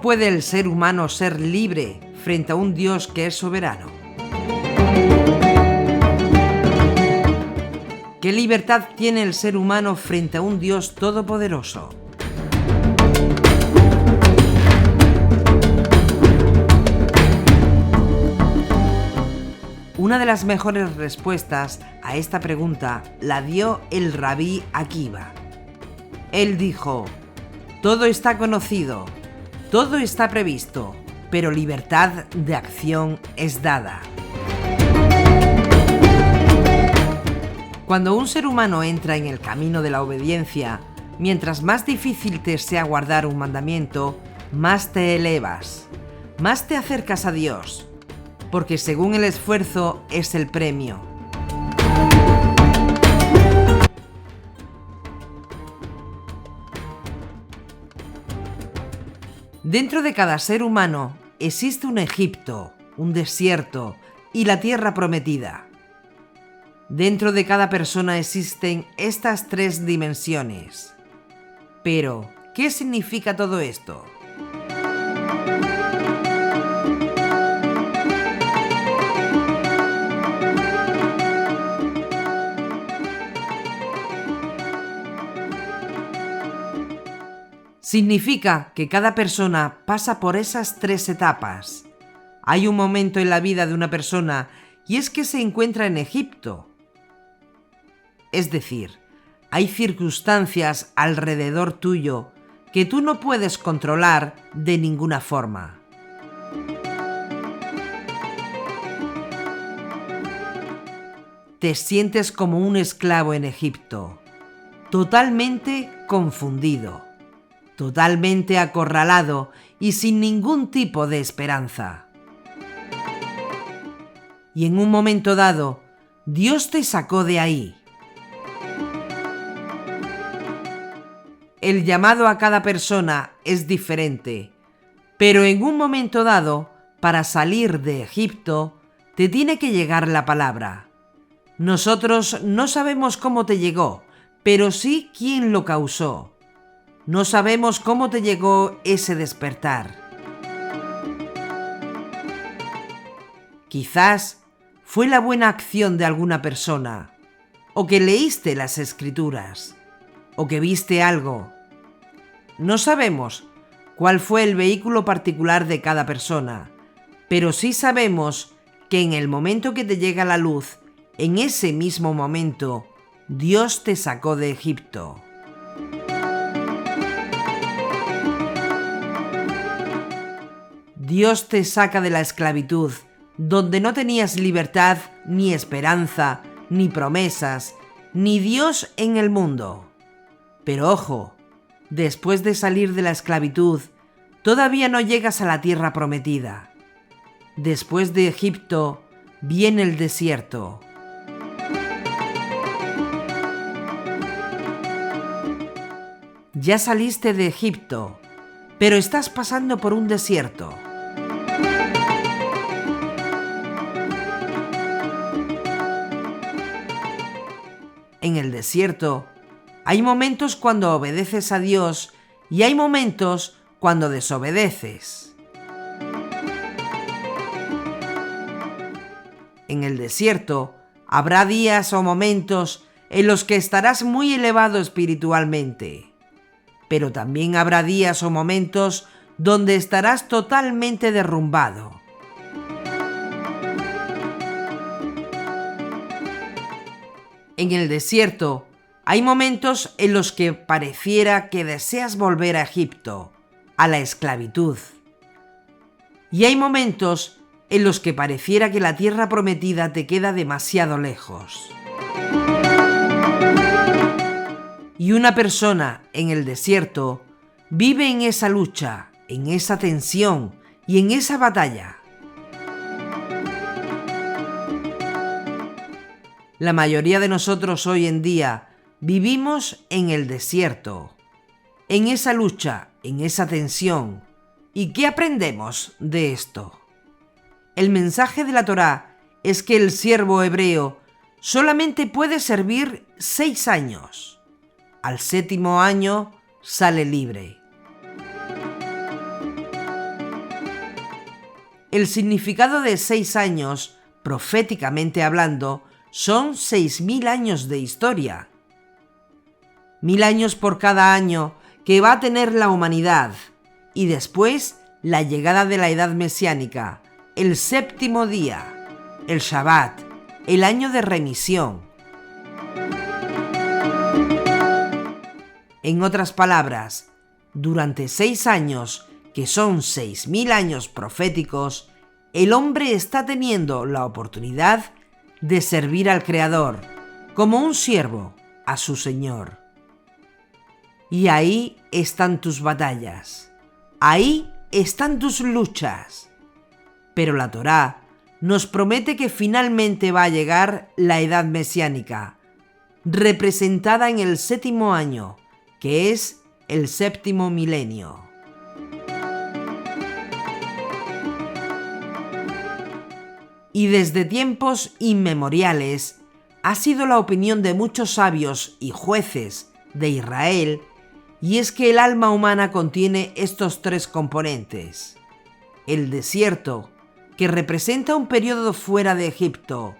puede el ser humano ser libre frente a un Dios que es soberano? ¿Qué libertad tiene el ser humano frente a un Dios todopoderoso? Una de las mejores respuestas a esta pregunta la dio el rabí Akiva. Él dijo: todo está conocido, todo está previsto, pero libertad de acción es dada. Cuando un ser humano entra en el camino de la obediencia, mientras más difícil te sea guardar un mandamiento, más te elevas, más te acercas a Dios, porque según el esfuerzo es el premio. Dentro de cada ser humano existe un Egipto, un desierto y la tierra prometida. Dentro de cada persona existen estas tres dimensiones. Pero, ¿qué significa todo esto? Significa que cada persona pasa por esas tres etapas. Hay un momento en la vida de una persona y es que se encuentra en Egipto. Es decir, hay circunstancias alrededor tuyo que tú no puedes controlar de ninguna forma. Te sientes como un esclavo en Egipto, totalmente confundido, totalmente acorralado y sin ningún tipo de esperanza. Y en un momento dado, Dios te sacó de ahí. El llamado a cada persona es diferente, pero en un momento dado, para salir de Egipto, te tiene que llegar la palabra. Nosotros no sabemos cómo te llegó, pero sí quién lo causó. No sabemos cómo te llegó ese despertar. Quizás fue la buena acción de alguna persona, o que leíste las Escrituras, o que viste algo. No sabemos cuál fue el vehículo particular de cada persona, pero sí sabemos que en el momento que te llega la luz, en ese mismo momento, Dios te sacó de Egipto. Dios te saca de la esclavitud, donde no tenías libertad, ni esperanza, ni promesas, ni Dios en el mundo. Pero ojo, después de salir de la esclavitud, todavía no llegas a la tierra prometida. Después de Egipto, viene el desierto. Ya saliste de Egipto, pero estás pasando por un desierto. En el desierto, hay momentos cuando obedeces a Dios y hay momentos cuando desobedeces. En el desierto, habrá días o momentos en los que estarás muy elevado espiritualmente, pero también habrá días o momentos donde estarás totalmente derrumbado. En el desierto, hay momentos en los que pareciera que deseas volver a Egipto, a la esclavitud. Y hay momentos en los que pareciera que la tierra prometida te queda demasiado lejos. Y una persona en el desierto vive en esa lucha, en esa tensión y en esa batalla. La mayoría de nosotros hoy en día vivimos en el desierto, en esa lucha, en esa tensión. ¿Y qué aprendemos de esto? El mensaje de la Torá es que el siervo hebreo solamente puede servir 6 años. Al 7º año sale libre. El significado de 6 años, proféticamente hablando, son 6.000 años de historia. 1.000 años por cada año que va a tener la humanidad, y después la llegada de la edad mesiánica, el séptimo día, el Shabbat, el año de remisión. En otras palabras, durante 6 años, que son 6.000 años proféticos, el hombre está teniendo la oportunidad de servir al Creador como un siervo a su Señor. Y ahí están tus batallas, ahí están tus luchas. Pero la Torá nos promete que finalmente va a llegar la edad mesiánica, representada en el 7º año, que es el 7º milenio. Y desde tiempos inmemoriales ha sido la opinión de muchos sabios y jueces de Israel, y es que el alma humana contiene estos 3 componentes. El desierto, que representa un periodo fuera de Egipto,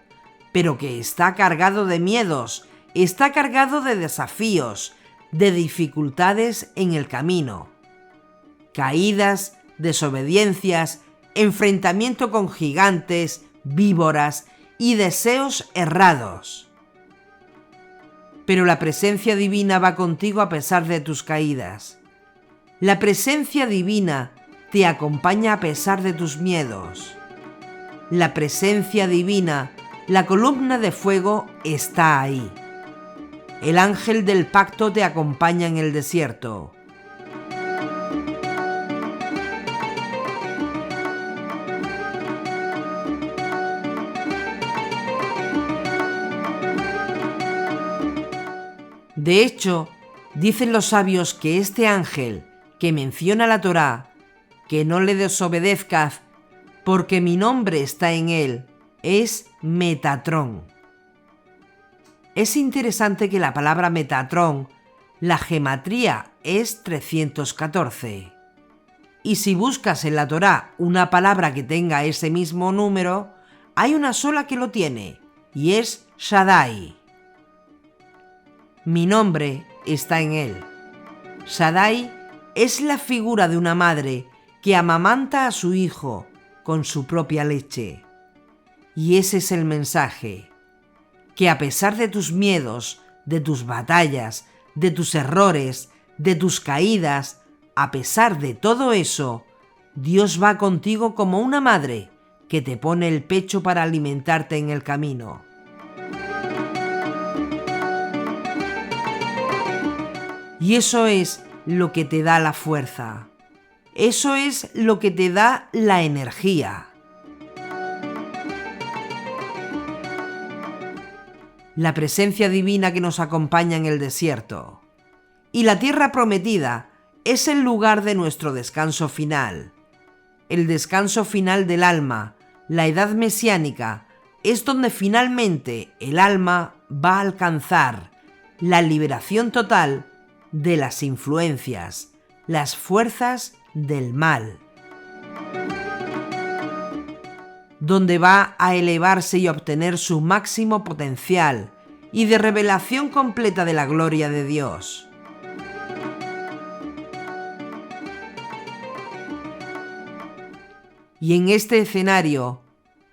pero que está cargado de miedos, está cargado de desafíos, de dificultades en el camino. Caídas, desobediencias, enfrentamiento con gigantes, víboras y deseos errados. Pero la presencia divina va contigo a pesar de tus caídas. La presencia divina te acompaña a pesar de tus miedos. La presencia divina, la columna de fuego, está ahí. El ángel del pacto te acompaña en el desierto. De hecho, dicen los sabios que este ángel que menciona la Torá, que no le desobedezcas porque mi nombre está en él, es Metatrón. Es interesante que la palabra Metatrón, la gematría es 314. Y si buscas en la Torá una palabra que tenga ese mismo número, hay una sola que lo tiene, y es Shaddai. Mi nombre está en él. Shaddai es la figura de una madre que amamanta a su hijo con su propia leche. Y ese es el mensaje, que a pesar de tus miedos, de tus batallas, de tus errores, de tus caídas, a pesar de todo eso, Dios va contigo como una madre que te pone el pecho para alimentarte en el camino. Y eso es lo que te da la fuerza. Eso es lo que te da la energía. La presencia divina que nos acompaña en el desierto. Y la tierra prometida es el lugar de nuestro descanso final. El descanso final del alma, la edad mesiánica, es donde finalmente el alma va a alcanzar la liberación total de las influencias, las fuerzas del mal, donde va a elevarse y obtener su máximo potencial y de revelación completa de la gloria de Dios. Y en este escenario,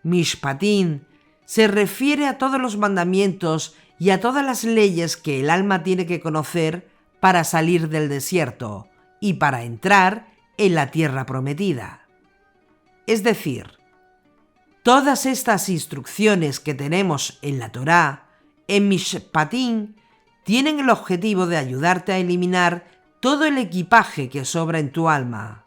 Mishpatim se refiere a todos los mandamientos y a todas las leyes que el alma tiene que conocer para salir del desierto y para entrar en la tierra prometida. Es decir, todas estas instrucciones que tenemos en la Torá, en Mishpatim, tienen el objetivo de ayudarte a eliminar todo el equipaje que sobra en tu alma.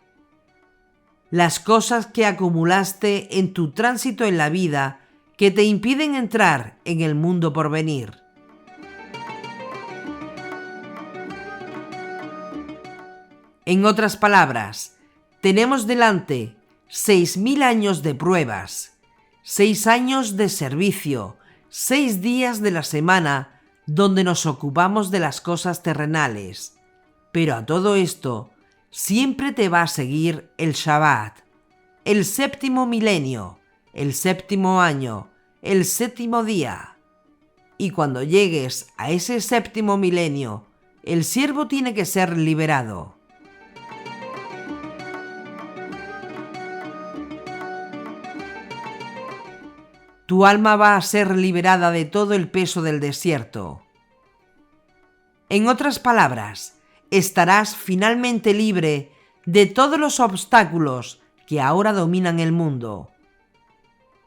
Las cosas que acumulaste en tu tránsito en la vida que te impiden entrar en el mundo por venir. En otras palabras, tenemos delante 6.000 años de pruebas, 6 años de servicio, 6 días de la semana donde nos ocupamos de las cosas terrenales. Pero a todo esto, siempre te va a seguir el Shabbat. el séptimo milenio, el séptimo año, el séptimo día. Y cuando llegues a ese séptimo milenio, el siervo tiene que ser liberado. Tu alma va a ser liberada de todo el peso del desierto. En otras palabras, estarás finalmente libre de todos los obstáculos que ahora dominan el mundo.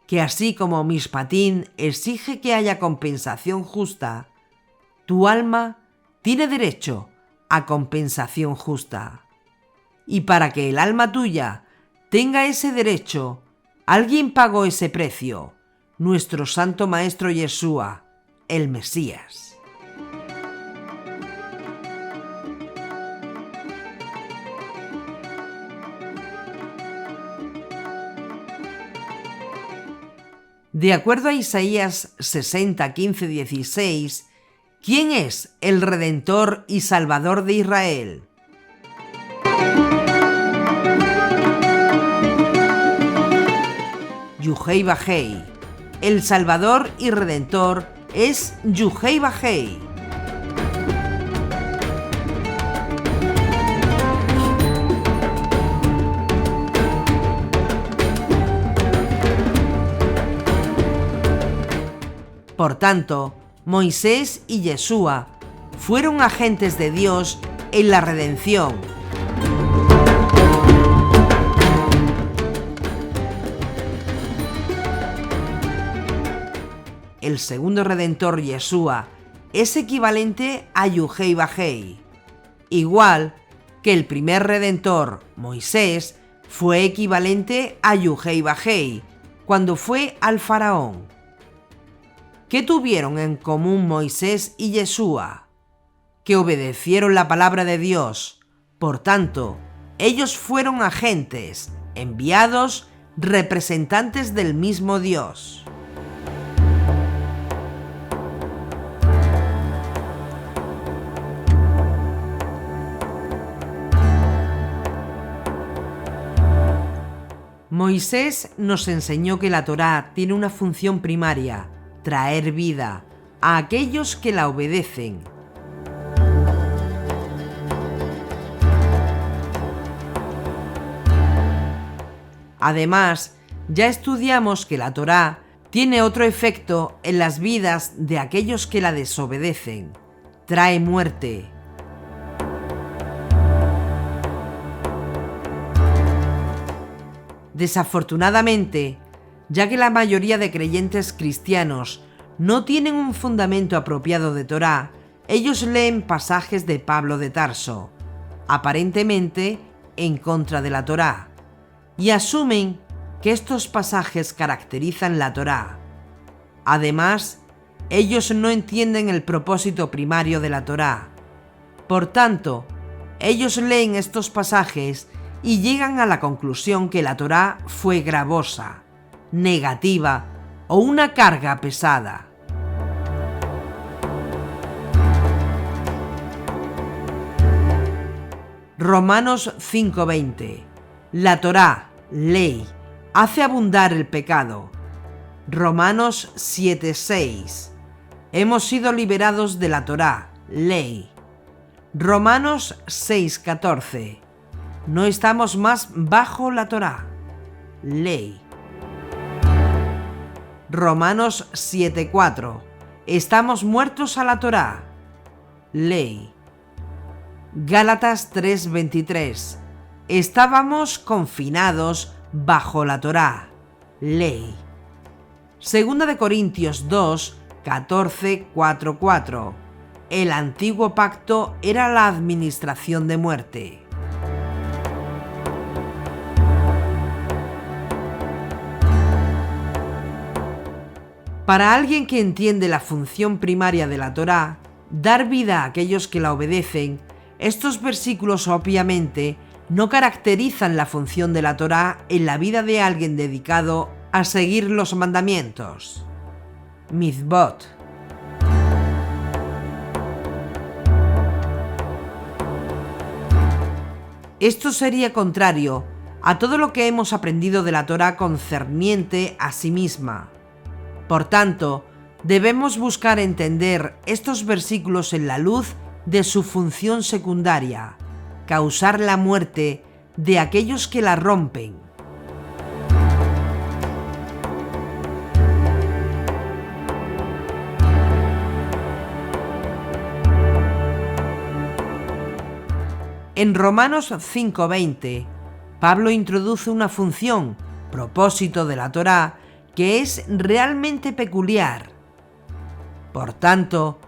Que así como Mishpatim exige que haya compensación justa, tu alma tiene derecho a compensación justa. Y para que el alma tuya tenga ese derecho, alguien pagó ese precio, nuestro Santo Maestro Yeshua, el Mesías. De acuerdo a Isaías 60, 15, 16, ¿quién es el Redentor y Salvador de Israel? Yuhei Bajei. El Salvador y Redentor es Yuhei Bajei. Por tanto, Moisés y Yeshua fueron agentes de Dios en la redención. El segundo Redentor, Yeshua, es equivalente a Yuhei Bajei, igual que el primer Redentor, Moisés, fue equivalente a Yuhei Bajei cuando fue al faraón. ¿Qué tuvieron en común Moisés y Yeshua? Que obedecieron la palabra de Dios. Por tanto, ellos fueron agentes, enviados, representantes del mismo Dios. Moisés nos enseñó que la Torá tiene una función primaria: traer vida a aquellos que la obedecen. Además, ya estudiamos que la Torá tiene otro efecto en las vidas de aquellos que la desobedecen: trae muerte. Desafortunadamente, ya que la mayoría de creyentes cristianos no tienen un fundamento apropiado de Torá, ellos leen pasajes de Pablo de Tarso, aparentemente en contra de la Torá, y asumen que estos pasajes caracterizan la Torá. Además, ellos no entienden el propósito primario de la Torá. Por tanto, ellos leen estos pasajes y llegan a la conclusión que la Torá fue gravosa, negativa o una carga pesada. Romanos 5:20. La Torá, ley, hace abundar el pecado. Romanos 7:6. Hemos sido liberados de la Torá, ley. Romanos 6:14. No estamos más bajo la Torá, ley. Romanos 7:4. Estamos muertos a la Torá, ley. Gálatas 3:23. Estábamos confinados bajo la Torá, ley. Segunda de Corintios 2, 14, 4. El antiguo pacto era la administración de muerte. Para alguien que entiende la función primaria de la Torá, dar vida a aquellos que la obedecen, estos versículos obviamente no caracterizan la función de la Torá en la vida de alguien dedicado a seguir los mandamientos. Mitzvot. Esto sería contrario a todo lo que hemos aprendido de la Torá concerniente a sí misma. Por tanto, debemos buscar entender estos versículos en la luz de su función secundaria, causar la muerte de aquellos que la rompen. En Romanos 5:20, Pablo introduce una función, propósito de la Torá, que es realmente peculiar. Por tanto,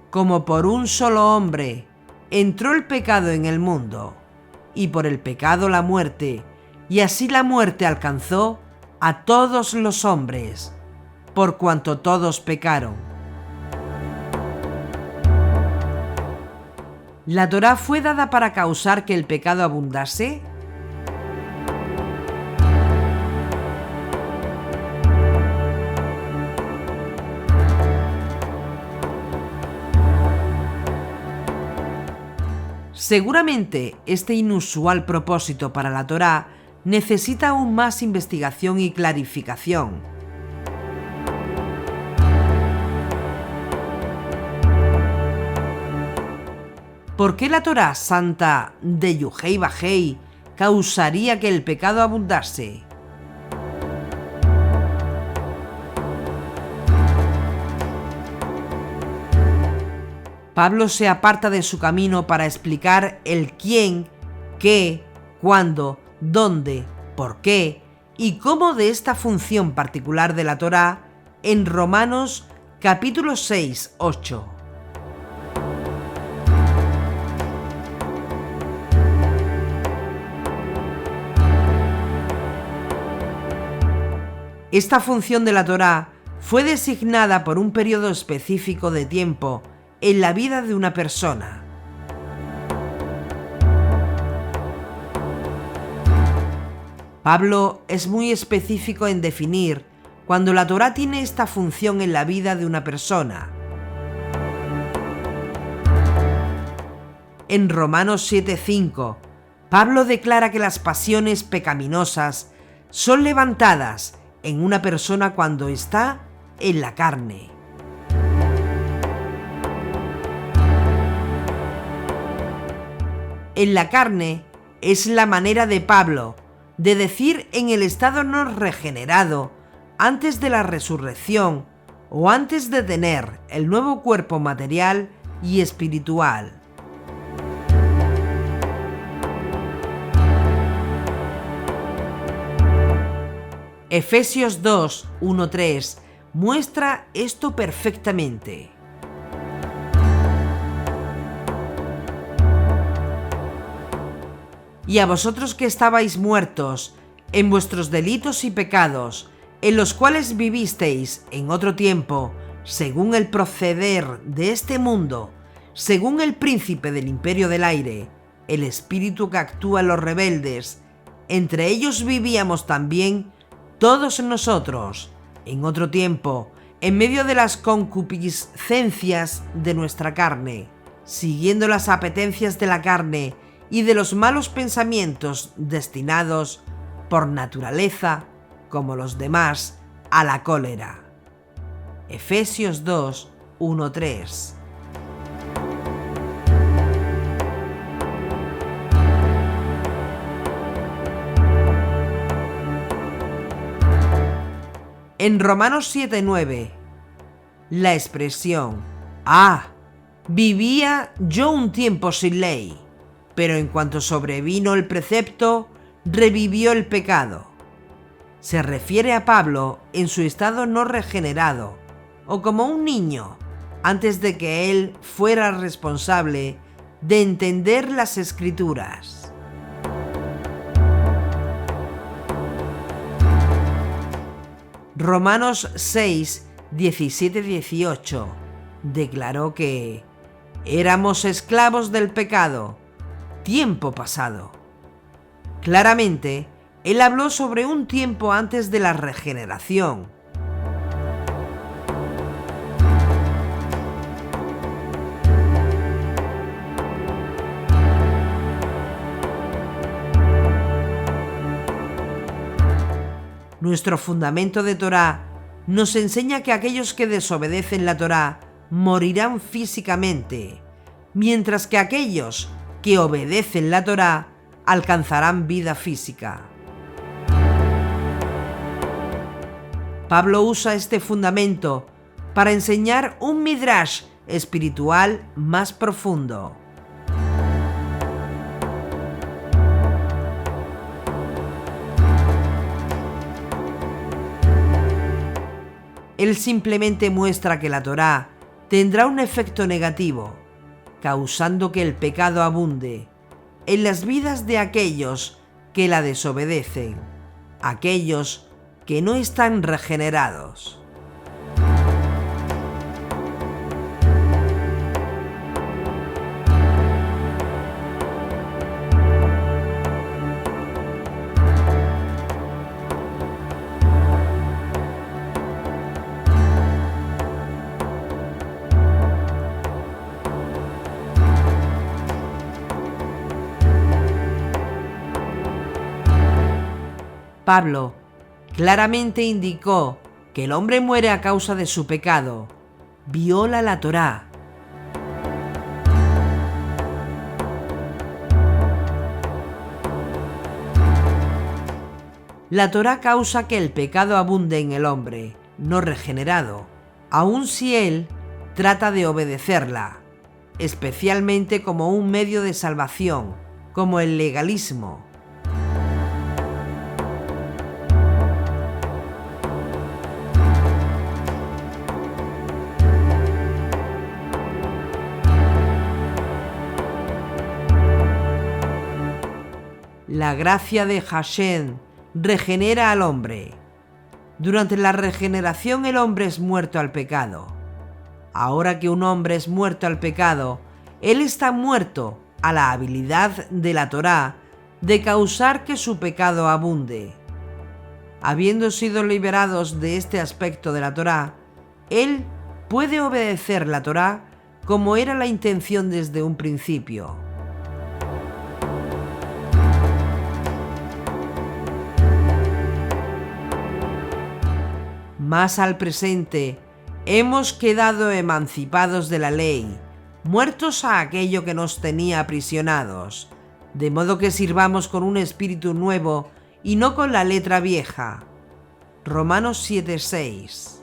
como por un solo hombre entró el pecado en el mundo, y por el pecado la muerte, y así la muerte alcanzó a todos los hombres, por cuanto todos pecaron. ¿La Torá fue dada para causar que el pecado abundase? Seguramente este inusual propósito para la Torá necesita aún más investigación y clarificación. ¿Por qué la Torá santa de Yuhei Bajei causaría que el pecado abundase? Pablo se aparta de su camino para explicar el quién, qué, cuándo, dónde, por qué y cómo de esta función particular de la Torá en Romanos capítulo 6, 8. Esta función de la Torá fue designada por un periodo específico de tiempo en la vida de una persona. Pablo es muy específico en definir cuando la Torá tiene esta función en la vida de una persona. En Romanos 7:5, Pablo declara que las pasiones pecaminosas son levantadas en una persona cuando está en la carne. En la carne es la manera de Pablo de decir en el estado no regenerado, antes de la resurrección o antes de tener el nuevo cuerpo material y espiritual. Efesios 2, 1-3 muestra esto perfectamente. Y a vosotros que estabais muertos en vuestros delitos y pecados, en los cuales vivisteis en otro tiempo, según el proceder de este mundo, según el príncipe del imperio del aire, el espíritu que actúa en los rebeldes, entre ellos vivíamos también todos nosotros, en otro tiempo, en medio de las concupiscencias de nuestra carne, siguiendo las apetencias de la carne y de los malos pensamientos destinados, por naturaleza, como los demás, a la cólera. Efesios 2, 1-3. En Romanos 7:9, la expresión vivía yo un tiempo sin ley, pero en cuanto sobrevino el precepto, revivió el pecado. Se refiere a Pablo en su estado no regenerado, o como un niño, antes de que él fuera responsable de entender las Escrituras. Romanos 6, 17-18 declaró que éramos esclavos del pecado, tiempo pasado. Claramente, él habló sobre un tiempo antes de la regeneración. Nuestro fundamento de Torá nos enseña que aquellos que desobedecen la Torá morirán físicamente, mientras que aquellos que obedecen la Torá alcanzarán vida física. Pablo usa este fundamento para enseñar un midrash espiritual más profundo. Él simplemente muestra que la Torá tendrá un efecto negativo, causando que el pecado abunde en las vidas de aquellos que la desobedecen, aquellos que no están regenerados. Pablo claramente indicó que el hombre muere a causa de su pecado, viola la Torá. La Torá causa que el pecado abunde en el hombre no regenerado, aun si él trata de obedecerla, especialmente como un medio de salvación, como el legalismo. La gracia de Hashem regenera al hombre. Durante la regeneración el hombre es muerto al pecado. Ahora que un hombre es muerto al pecado, él está muerto a la habilidad de la Torá de causar que su pecado abunde. Habiendo sido liberados de este aspecto de la Torá, él puede obedecer la Torá como era la intención desde un principio. Más al presente, hemos quedado emancipados de la ley, muertos a aquello que nos tenía aprisionados, de modo que sirvamos con un espíritu nuevo y no con la letra vieja. Romanos 7:6.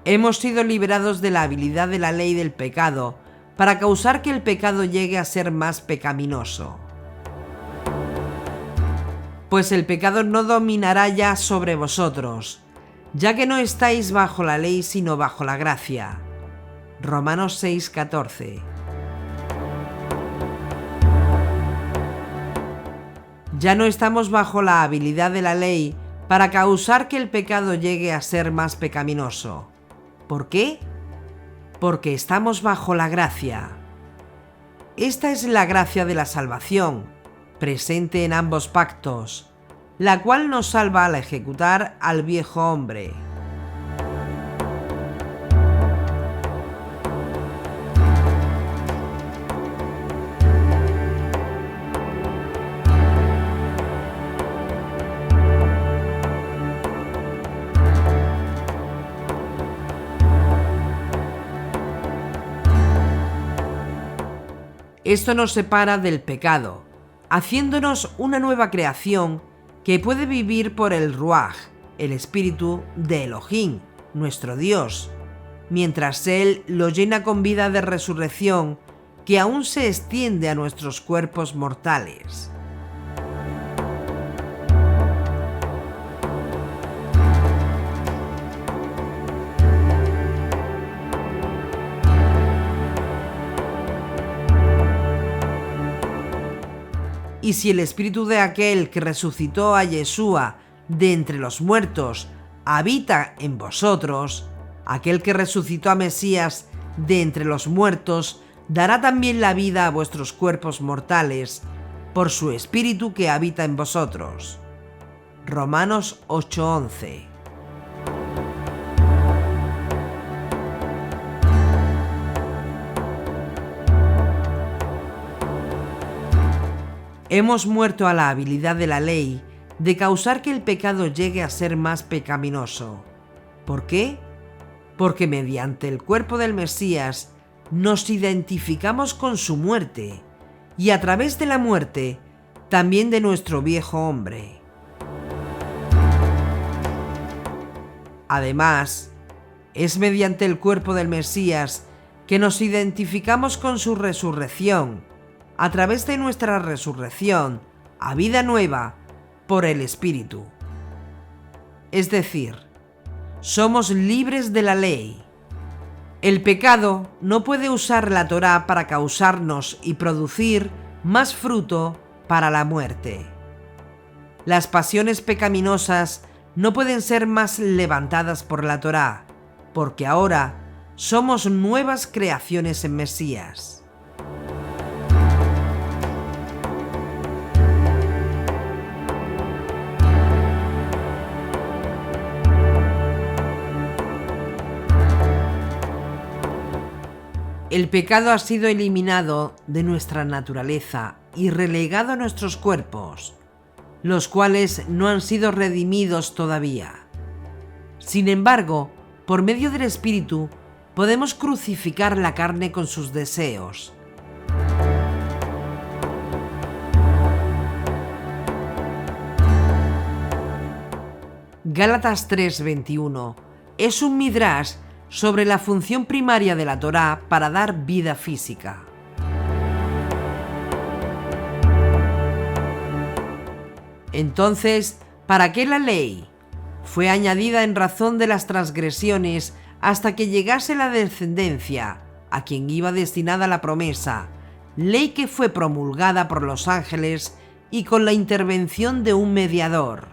Hemos sido liberados de la habilidad de la ley del pecado para causar que el pecado llegue a ser más pecaminoso. Pues el pecado no dominará ya sobre vosotros, ya que no estáis bajo la ley sino bajo la gracia. Romanos 6:14. Ya no estamos bajo la habilidad de la ley para causar que el pecado llegue a ser más pecaminoso. ¿Por qué? Porque estamos bajo la gracia. Esta es la gracia de la salvación, presente en ambos pactos, la cual nos salva al ejecutar al viejo hombre. Esto nos separa del pecado, haciéndonos una nueva creación que puede vivir por el Ruaj, el espíritu de Elohim, nuestro Dios, mientras Él lo llena con vida de resurrección que aún se extiende a nuestros cuerpos mortales. Y si el espíritu de aquel que resucitó a Yeshua de entre los muertos habita en vosotros, aquel que resucitó a Mesías de entre los muertos dará también la vida a vuestros cuerpos mortales por su espíritu que habita en vosotros. Romanos 8:11. Hemos muerto a la habilidad de la ley de causar que el pecado llegue a ser más pecaminoso. ¿Por qué? Porque mediante el cuerpo del Mesías nos identificamos con su muerte y a través de la muerte también de nuestro viejo hombre. Además, es mediante el cuerpo del Mesías que nos identificamos con su resurrección, a través de nuestra resurrección a vida nueva por el Espíritu. Es decir, somos libres de la ley. El pecado no puede usar la Torá para causarnos y producir más fruto para la muerte. Las pasiones pecaminosas no pueden ser más levantadas por la Torá, porque ahora somos nuevas creaciones en Mesías. El pecado ha sido eliminado de nuestra naturaleza y relegado a nuestros cuerpos, los cuales no han sido redimidos todavía. Sin embargo, por medio del Espíritu, podemos crucificar la carne con sus deseos. Gálatas 3:21 es un midrash sobre la función primaria de la Torá para dar vida física. Entonces, ¿para qué la ley? Fue añadida en razón de las transgresiones hasta que llegase la descendencia, a quien iba destinada la promesa, ley que fue promulgada por los ángeles y con la intervención de un mediador.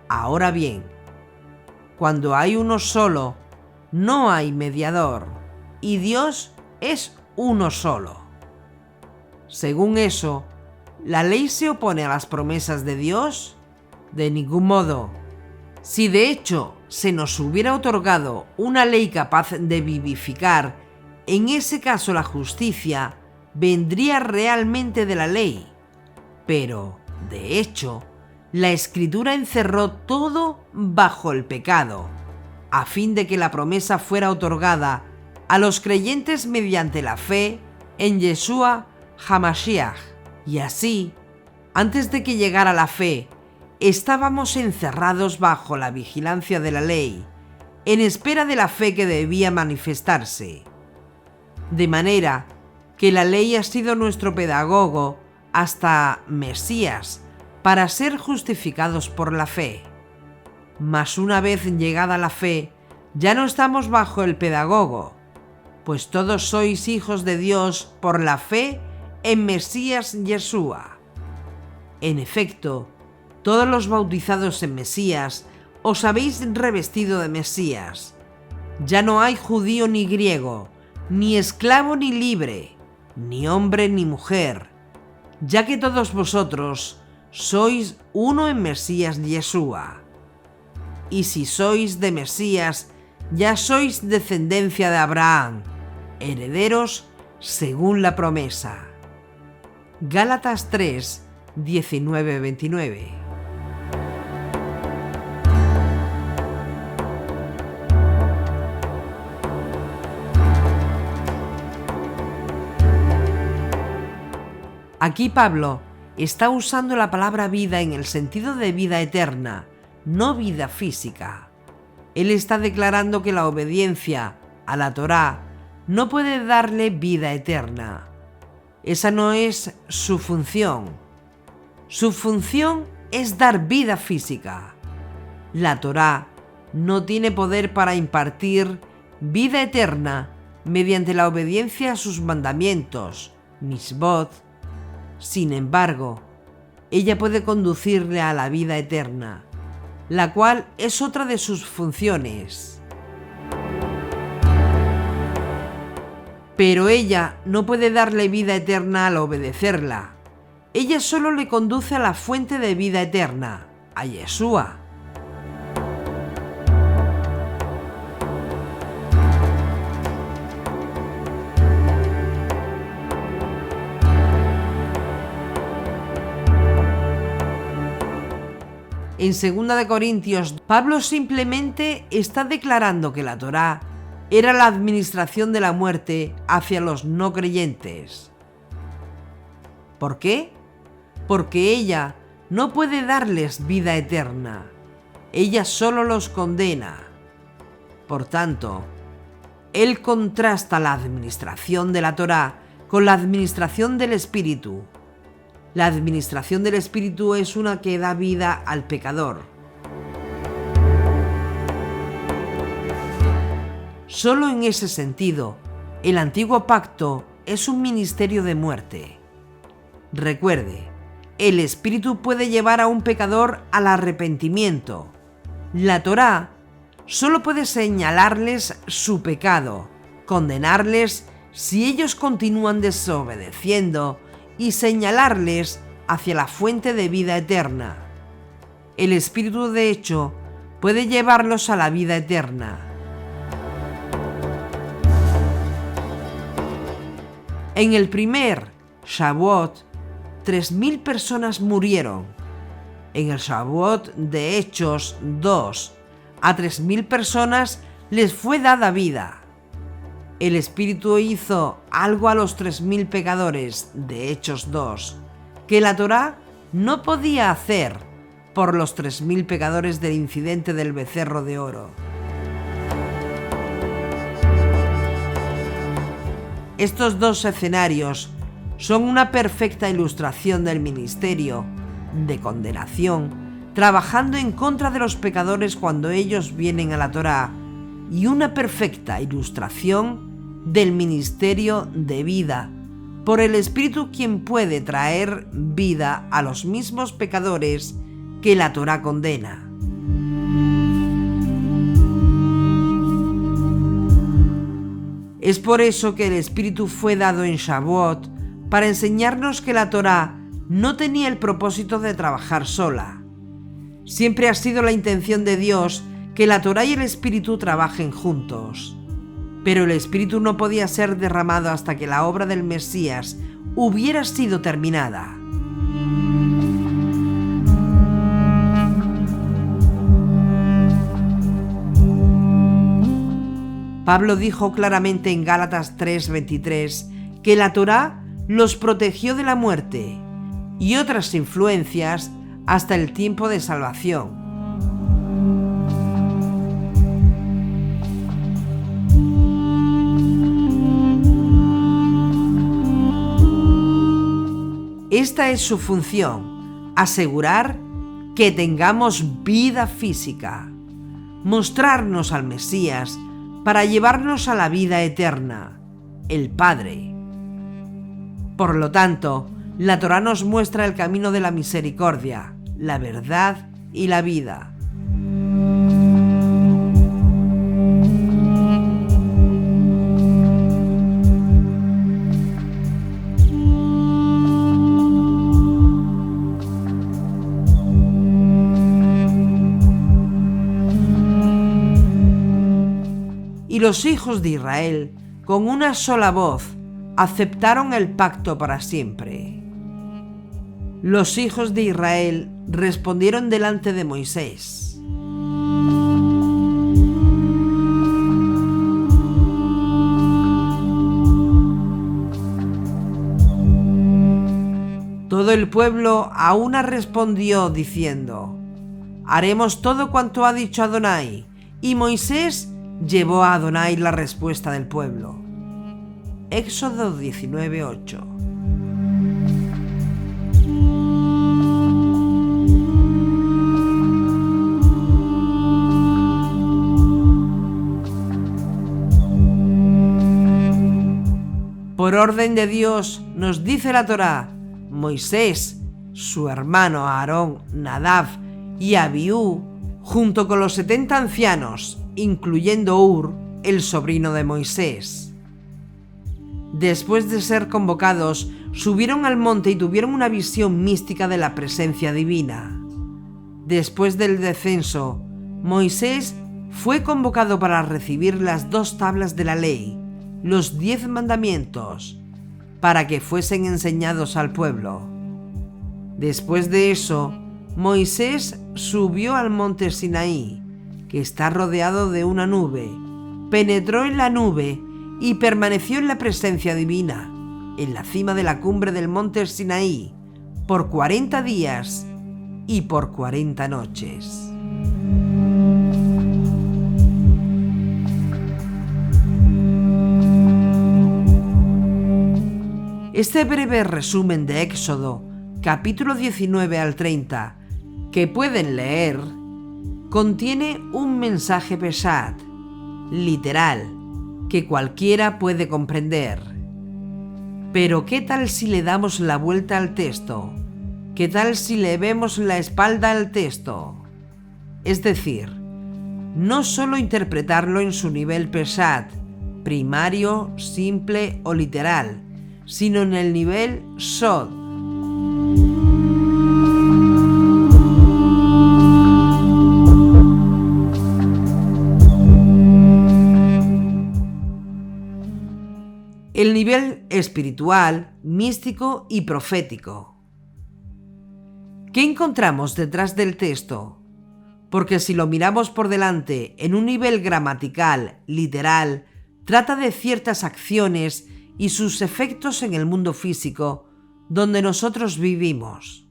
Ahora bien, cuando hay uno solo, no hay mediador, y Dios es uno solo. Según eso, ¿la ley se opone a las promesas de Dios? De ningún modo. Si de hecho se nos hubiera otorgado una ley capaz de vivificar, en ese caso la justicia vendría realmente de la ley. Pero, de hecho, la Escritura encerró todo bajo el pecado, a fin de que la promesa fuera otorgada a los creyentes mediante la fe en Yeshua HaMashiach. Y así, antes de que llegara la fe, estábamos encerrados bajo la vigilancia de la ley, en espera de la fe que debía manifestarse. De manera que la ley ha sido nuestro pedagogo hasta Mesías, para ser justificados por la fe. Mas una vez llegada la fe, ya no estamos bajo el pedagogo, pues todos sois hijos de Dios por la fe en Mesías Yeshua. En efecto, todos los bautizados en Mesías os habéis revestido de Mesías. Ya no hay judío ni griego, ni esclavo ni libre, ni hombre ni mujer, ya que todos vosotros sois uno en Mesías Yeshua. Y si sois de Mesías, ya sois descendencia de Abraham, herederos según la promesa. Gálatas 3, 19-29. Aquí Pablo está usando la palabra vida en el sentido de vida eterna, no vida física. Él está declarando que la obediencia a la Torá no puede darle vida eterna. Esa no es su función. Su función es dar vida física. La Torá no tiene poder para impartir vida eterna mediante la obediencia a sus mandamientos, misbot. Sin embargo, ella puede conducirle a la vida eterna, la cual es otra de sus funciones. Pero ella no puede darle vida eterna al obedecerla. Ella solo le conduce a la fuente de vida eterna, a Yeshua. En 2 Corintios, Pablo simplemente está declarando que la Torá era la administración de la muerte hacia los no creyentes. ¿Por qué? Porque ella no puede darles vida eterna. Ella solo los condena. Por tanto, él contrasta la administración de la Torá con la administración del Espíritu. La administración del Espíritu es una que da vida al pecador. Solo en ese sentido, el antiguo pacto es un ministerio de muerte. Recuerde, el Espíritu puede llevar a un pecador al arrepentimiento. La Torá solo puede señalarles su pecado, condenarles si ellos continúan desobedeciendo y señalarles hacia la fuente de vida eterna. El Espíritu, de hecho, puede llevarlos a la vida eterna. En el primer Shavuot, 3.000 personas murieron. En el Shavuot de Hechos 2, a 3.000 personas les fue dada vida. El Espíritu hizo algo a los 3.000 pecadores de Hechos 2 que la Torá no podía hacer por los 3.000 pecadores del incidente del becerro de oro. Estos dos escenarios son una perfecta ilustración del ministerio de condenación, trabajando en contra de los pecadores cuando ellos vienen a la Torá, y una perfecta ilustración del ministerio de vida por el Espíritu, quien puede traer vida a los mismos pecadores que la Torá condena. Es por eso que el Espíritu fue dado en Shavuot para enseñarnos que la Torá no tenía el propósito de trabajar sola. Siempre ha sido la intención de Dios que la Torá y el Espíritu trabajen juntos. Pero el Espíritu no podía ser derramado hasta que la obra del Mesías hubiera sido terminada. Pablo dijo claramente en Gálatas 3:23 que la Torá los protegió de la muerte y otras influencias hasta el tiempo de salvación. Esta es su función, asegurar que tengamos vida física, mostrarnos al Mesías para llevarnos a la vida eterna, el Padre. Por lo tanto, la Torá nos muestra el camino de la misericordia, la verdad y la vida. Y los hijos de Israel, con una sola voz, aceptaron el pacto para siempre. Los hijos de Israel respondieron delante de Moisés. Todo el pueblo a una respondió diciendo: haremos todo cuanto ha dicho Adonai. Y Moisés llevó a Adonai la respuesta del pueblo. Éxodo 19:8. Por orden de Dios, nos dice la Torá, Moisés, su hermano Aarón, Nadab y Abiú, junto con los 70 ancianos, incluyendo Ur, el sobrino de Moisés. Después de ser convocados, subieron al monte y tuvieron una visión mística de la presencia divina. Después del descenso, Moisés fue convocado para recibir las 2 tablas de la ley, los 10 mandamientos, para que fuesen enseñados al pueblo. Después de eso, Moisés subió al monte Sinaí, que está rodeado de una nube, penetró en la nube y permaneció en la presencia divina, en la cima de la cumbre del monte Sinaí, por 40 días y por 40 noches. Este breve resumen de Éxodo, capítulo 19 al 30, que pueden leer, contiene un mensaje pesat, literal, que cualquiera puede comprender. Pero ¿qué tal si le damos la vuelta al texto? ¿Qué tal si le vemos la espalda al texto? Es decir, no solo interpretarlo en su nivel pesat, primario, simple o literal, sino en el nivel sod. El nivel espiritual, místico y profético. ¿Qué encontramos detrás del texto? Porque si lo miramos por delante en un nivel gramatical, literal, trata de ciertas acciones y sus efectos en el mundo físico donde nosotros vivimos.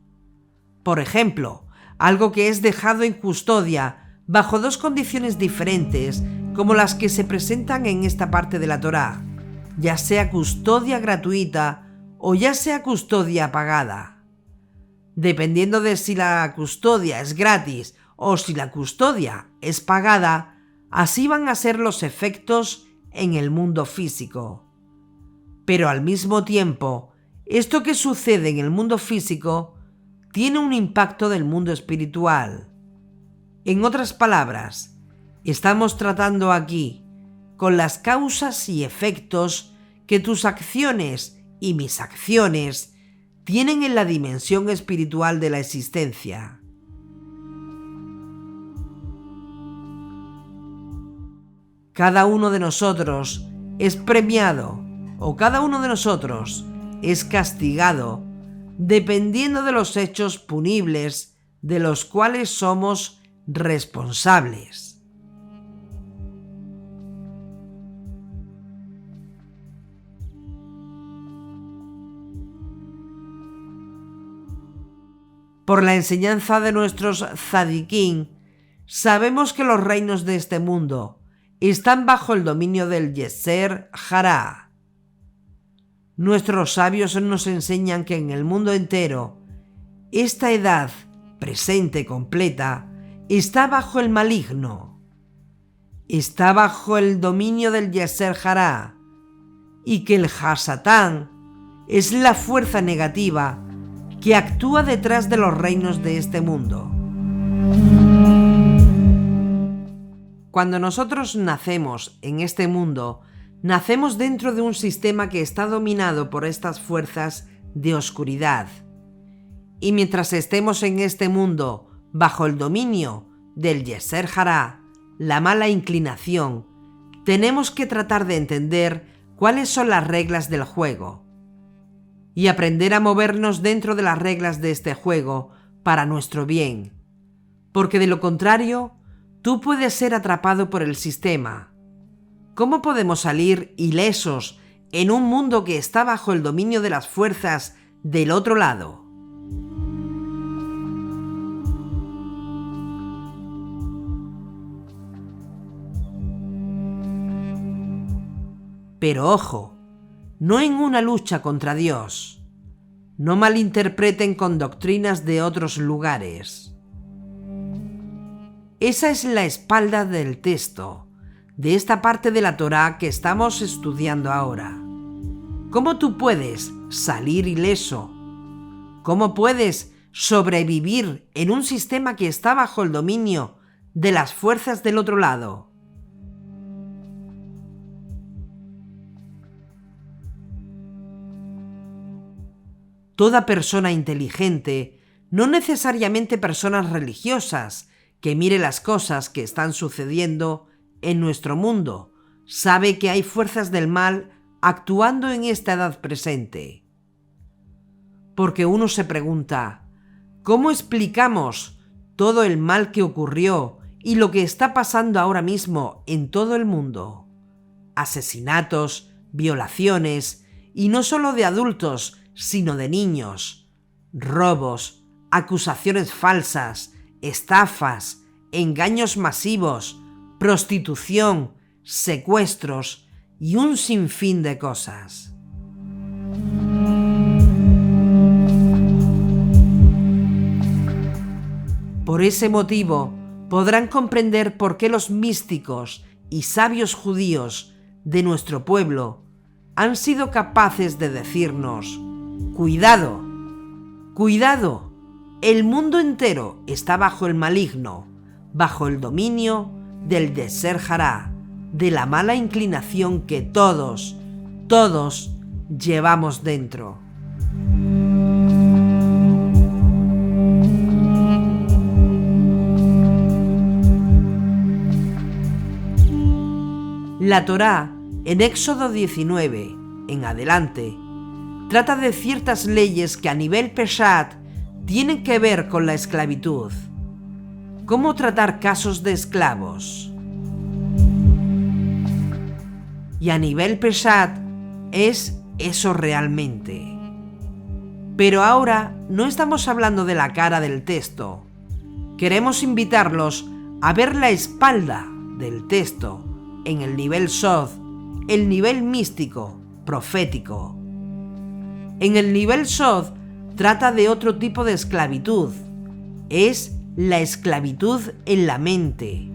Por ejemplo, algo que es dejado en custodia bajo dos condiciones diferentes como las que se presentan en esta parte de la Torá, ya sea custodia gratuita o ya sea custodia pagada. Dependiendo de si la custodia es gratis o si la custodia es pagada, así van a ser los efectos en el mundo físico. Pero al mismo tiempo, esto que sucede en el mundo físico tiene un impacto del mundo espiritual. En otras palabras, estamos tratando aquí con las causas y efectos que tus acciones y mis acciones tienen en la dimensión espiritual de la existencia. Cada uno de nosotros es premiado o cada uno de nosotros es castigado dependiendo de los hechos punibles de los cuales somos responsables. Por la enseñanza de nuestros tzadikín, sabemos que los reinos de este mundo están bajo el dominio del Yeser Hará. Nuestros sabios nos enseñan que en el mundo entero, esta edad presente completa está bajo el maligno, está bajo el dominio del Yeser Hará, y que el Hasatán es la fuerza negativa que actúa detrás de los reinos de este mundo. Cuando nosotros nacemos en este mundo, nacemos dentro de un sistema que está dominado por estas fuerzas de oscuridad. Y mientras estemos en este mundo bajo el dominio del Yeser Hará, la mala inclinación, tenemos que tratar de entender cuáles son las reglas del juego y aprender a movernos dentro de las reglas de este juego para nuestro bien, porque de lo contrario, tú puedes ser atrapado por el sistema. ¿Cómo podemos salir ilesos en un mundo que está bajo el dominio de las fuerzas del otro lado? Pero ojo, no en una lucha contra Dios. No malinterpreten con doctrinas de otros lugares. Esa es la espalda del texto, de esta parte de la Torá que estamos estudiando ahora. ¿Cómo tú puedes salir ileso? ¿Cómo puedes sobrevivir en un sistema que está bajo el dominio de las fuerzas del otro lado? Toda persona inteligente, no necesariamente personas religiosas, que mire las cosas que están sucediendo en nuestro mundo, sabe que hay fuerzas del mal actuando en esta edad presente. Porque uno se pregunta, ¿Cómo explicamos todo el mal que ocurrió y lo que está pasando ahora mismo en todo el mundo? Asesinatos, violaciones, y no solo de adultos, sino de niños, robos, acusaciones falsas, estafas, engaños masivos, prostitución, secuestros y un sinfín de cosas. Por ese motivo, podrán comprender por qué los místicos y sabios judíos de nuestro pueblo han sido capaces de decirnos: ¡cuidado! ¡Cuidado! El mundo entero está bajo el maligno, bajo el dominio del Yetzer Hará, de la mala inclinación que todos llevamos dentro. La Torá, en Éxodo 19 en adelante, trata de ciertas leyes que a nivel Peshat tienen que ver con la esclavitud. ¿Cómo tratar casos de esclavos? Y a nivel Peshat es eso realmente. Pero ahora no estamos hablando de la cara del texto. Queremos invitarlos a ver la espalda del texto en el nivel Sod, el nivel místico, profético. En el nivel Sod trata de otro tipo de esclavitud. Es la esclavitud en la mente.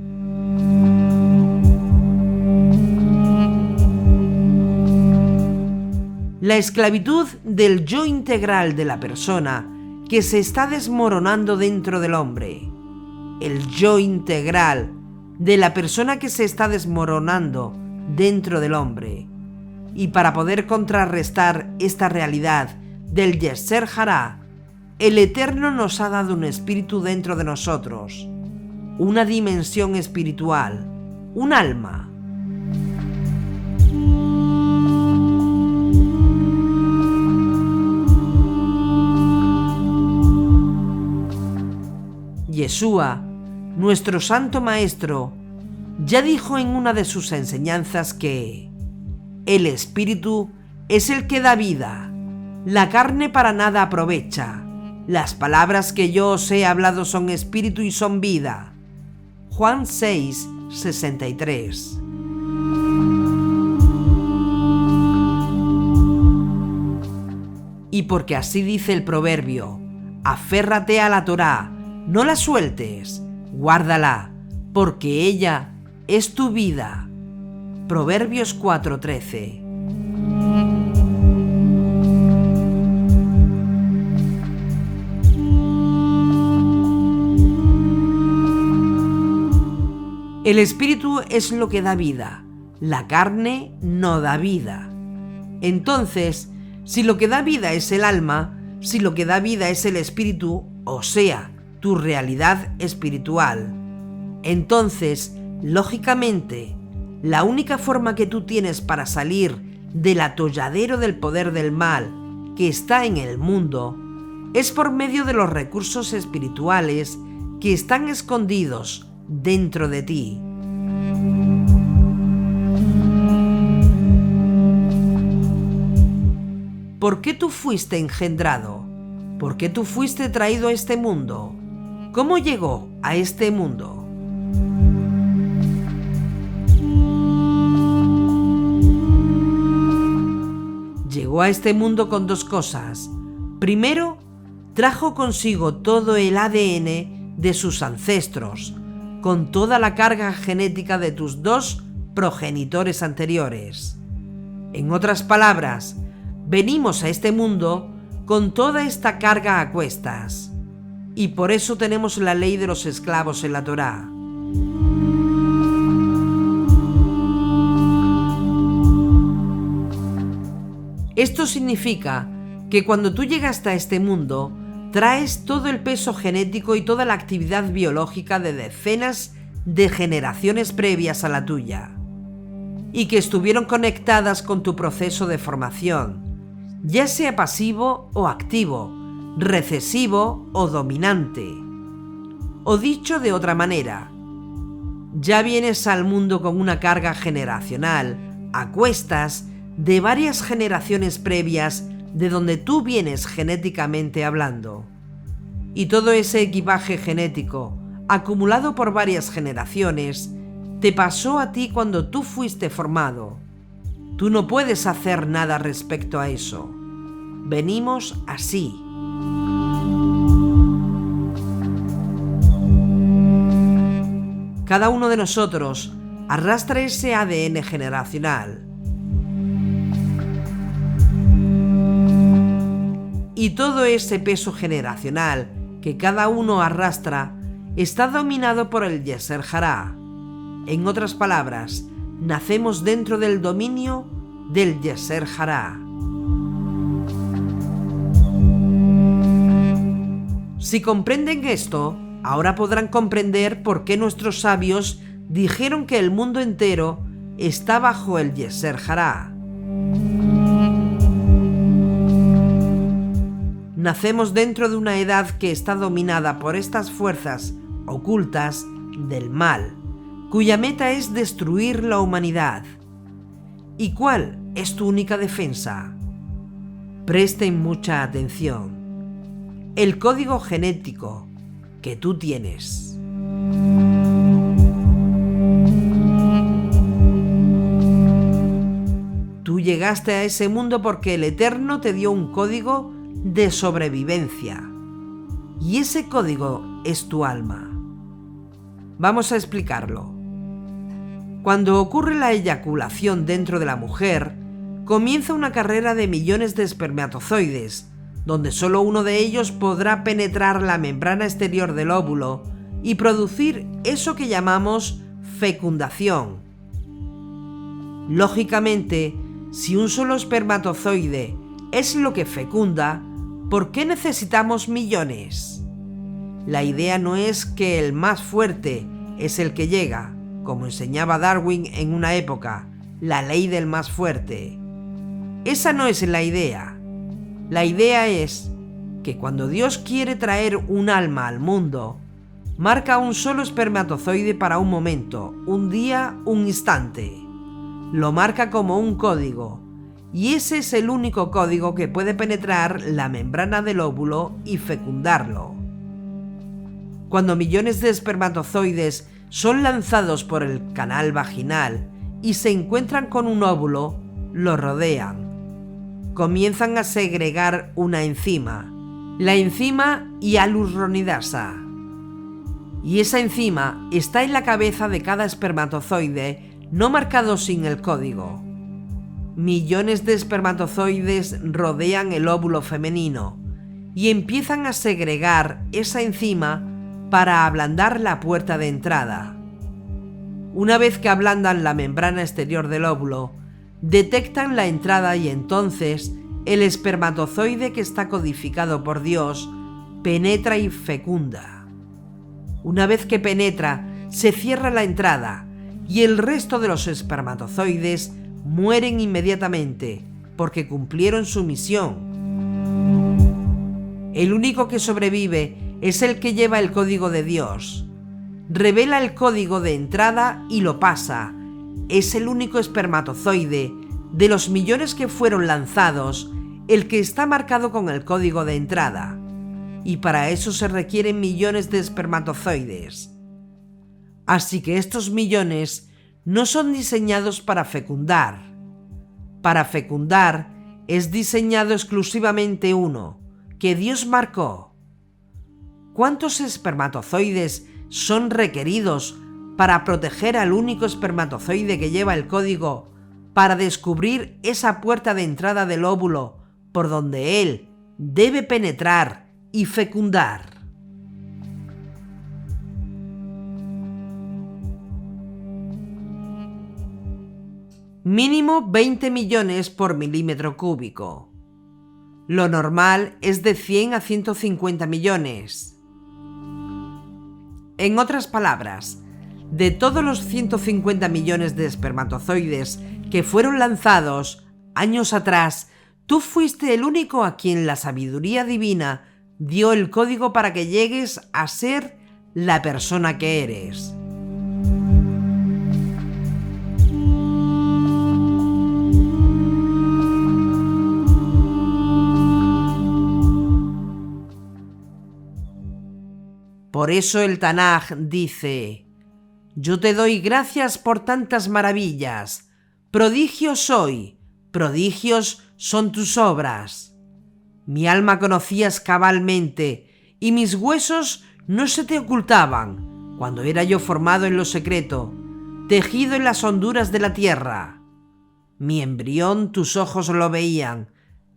La esclavitud del yo integral de la persona que se está desmoronando dentro del hombre. El yo integral de la persona que se está desmoronando dentro del hombre. Y para poder contrarrestar esta realidad del Yetzer Hará, el Eterno nos ha dado un espíritu dentro de nosotros, una dimensión espiritual, un alma. Yeshua, nuestro Santo Maestro, ya dijo en una de sus enseñanzas que el espíritu es el que da vida, la carne para nada aprovecha, las palabras que yo os he hablado son espíritu y son vida. Juan 6, 63. Y porque así dice el proverbio, aférrate a la Torá, no la sueltes, guárdala, porque ella es tu vida. Proverbios 4:13. El espíritu es lo que da vida, la carne no da vida. Entonces, si lo que da vida es el alma, si lo que da vida es el espíritu, o sea, tu realidad espiritual, entonces, lógicamente, la única forma que tú tienes para salir del atolladero del poder del mal que está en el mundo es por medio de los recursos espirituales que están escondidos dentro de ti. ¿Por qué tú fuiste engendrado? ¿Por qué tú fuiste traído a este mundo? ¿Cómo llegó a este mundo? Llegó a este mundo con dos cosas. Primero, trajo consigo todo el ADN de sus ancestros, con toda la carga genética de tus dos progenitores anteriores. En otras palabras, venimos a este mundo con toda esta carga a cuestas. Y por eso tenemos la ley de los esclavos en la Torá. Esto significa que cuando tú llegaste a este mundo, traes todo el peso genético y toda la actividad biológica de decenas de generaciones previas a la tuya, y que estuvieron conectadas con tu proceso de formación, ya sea pasivo o activo, recesivo o dominante. O dicho de otra manera, ya vienes al mundo con una carga generacional a cuestas de varias generaciones previas de donde tú vienes genéticamente hablando. Y todo ese equipaje genético, acumulado por varias generaciones, te pasó a ti cuando tú fuiste formado. Tú no puedes hacer nada respecto a eso. Venimos así. Cada uno de nosotros arrastra ese ADN generacional. Y todo ese peso generacional que cada uno arrastra está dominado por el Yeser Hará. En otras palabras, nacemos dentro del dominio del Yeser Hará. Si comprenden esto, ahora podrán comprender por qué nuestros sabios dijeron que el mundo entero está bajo el Yeser Hará. Nacemos dentro de una edad que está dominada por estas fuerzas ocultas del mal, cuya meta es destruir la humanidad. ¿Y cuál es tu única defensa? Presten mucha atención. El código genético que tú tienes. Tú llegaste a ese mundo porque el Eterno te dio un código de sobrevivencia. Y ese código es tu alma. Vamos a explicarlo. Cuando ocurre la eyaculación dentro de la mujer, comienza una carrera de millones de espermatozoides, donde solo uno de ellos podrá penetrar la membrana exterior del óvulo y producir eso que llamamos fecundación. Lógicamente, si un solo espermatozoide es lo que fecunda, ¿por qué necesitamos millones? La idea no es que el más fuerte es el que llega, como enseñaba Darwin en una época, la ley del más fuerte. Esa no es la idea. La idea es que cuando Dios quiere traer un alma al mundo, marca un solo espermatozoide para un momento, un día, un instante. Lo marca como un código, y ese es el único código que puede penetrar la membrana del óvulo y fecundarlo. Cuando millones de espermatozoides son lanzados por el canal vaginal y se encuentran con un óvulo, lo rodean. Comienzan a segregar una enzima, la enzima hialuronidasa. Y esa enzima está en la cabeza de cada espermatozoide, no marcado sin el código. Millones de espermatozoides rodean el óvulo femenino y empiezan a segregar esa enzima para ablandar la puerta de entrada. Una vez que ablandan la membrana exterior del óvulo, detectan la entrada y entonces el espermatozoide que está codificado por Dios penetra y fecunda. Una vez que penetra, se cierra la entrada y el resto de los espermatozoides mueren inmediatamente porque cumplieron su misión. El único que sobrevive es el que lleva el código de Dios. Revela el código de entrada y lo pasa. Es el único espermatozoide de los millones que fueron lanzados, el que está marcado con el código de entrada. Y para eso se requieren millones de espermatozoides. Así que estos millones no son diseñados para fecundar. Para fecundar es diseñado exclusivamente uno, que Dios marcó. ¿Cuántos espermatozoides son requeridos para proteger al único espermatozoide que lleva el código para descubrir esa puerta de entrada del óvulo por donde él debe penetrar y fecundar? Mínimo 20 millones por milímetro cúbico. Lo normal es de 100 a 150 millones. En otras palabras, de todos los 150 millones de espermatozoides que fueron lanzados años atrás, tú fuiste el único a quien la sabiduría divina dio el código para que llegues a ser la persona que eres. Por eso el Tanaj dice: yo te doy gracias por tantas maravillas, prodigio soy, prodigios son tus obras. Mi alma conocías cabalmente, y mis huesos no se te ocultaban, cuando era yo formado en lo secreto, tejido en las honduras de la tierra. Mi embrión tus ojos lo veían,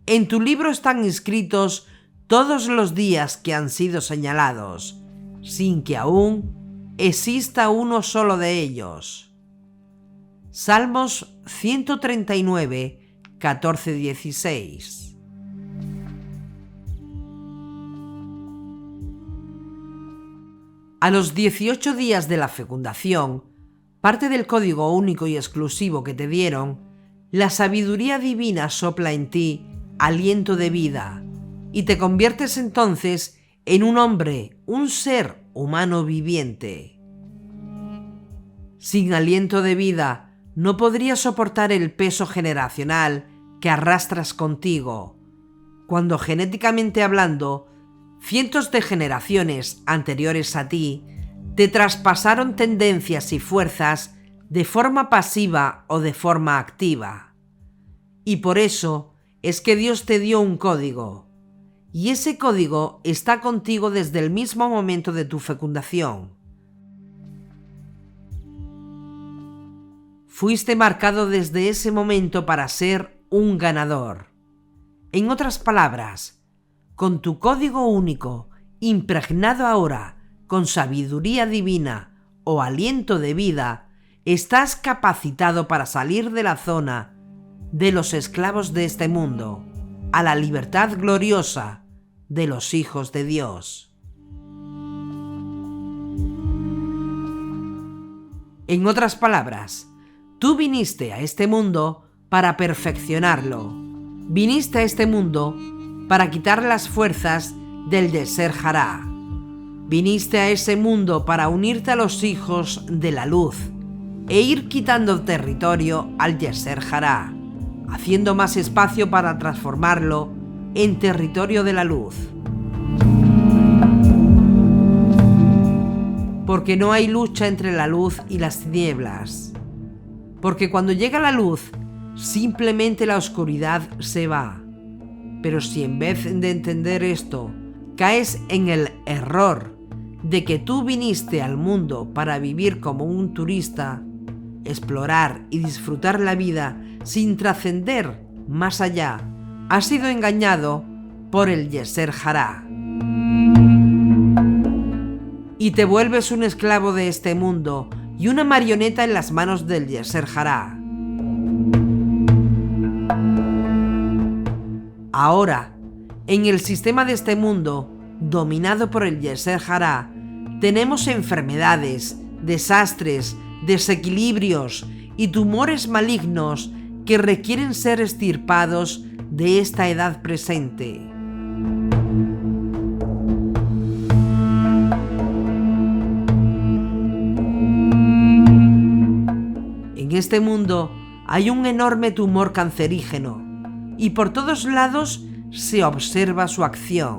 en tu libro están inscritos todos los días que han sido señalados, sin que aún exista uno solo de ellos. Salmos 139, 14-16. A los 18 días de la fecundación, parte del código único y exclusivo que te dieron, la sabiduría divina sopla en ti aliento de vida, y te conviertes entonces en un hombre, un ser humano viviente. Sin aliento de vida, no podrías soportar el peso generacional que arrastras contigo, cuando genéticamente hablando, cientos de generaciones anteriores a ti te traspasaron tendencias y fuerzas de forma pasiva o de forma activa. Y por eso es que Dios te dio un código, y ese código está contigo desde el mismo momento de tu fecundación. Fuiste marcado desde ese momento para ser un ganador. En otras palabras, con tu código único, impregnado ahora con sabiduría divina o aliento de vida, estás capacitado para salir de la zona de los esclavos de este mundo a la libertad gloriosa de los hijos de Dios. En otras palabras, tú viniste a este mundo para perfeccionarlo. Viniste a este mundo para quitar las fuerzas del Yeser Hará. Viniste a ese mundo para unirte a los hijos de la luz e ir quitando territorio al Yeser Hará, haciendo más espacio para transformarlo en territorio de la luz. Porque no hay lucha entre la luz y las tinieblas. Porque cuando llega la luz, simplemente la oscuridad se va. Pero si en vez de entender esto, caes en el error de que tú viniste al mundo para vivir como un turista, explorar y disfrutar la vida sin trascender más allá, has sido engañado por el Yeser Hará. Y te vuelves un esclavo de este mundo y una marioneta en las manos del Yeser Hará. Ahora, en el sistema de este mundo, dominado por el Yeser Hará, tenemos enfermedades, desastres, desequilibrios y tumores malignos que requieren ser extirpados de esta edad presente. En este mundo hay un enorme tumor cancerígeno y por todos lados se observa su acción.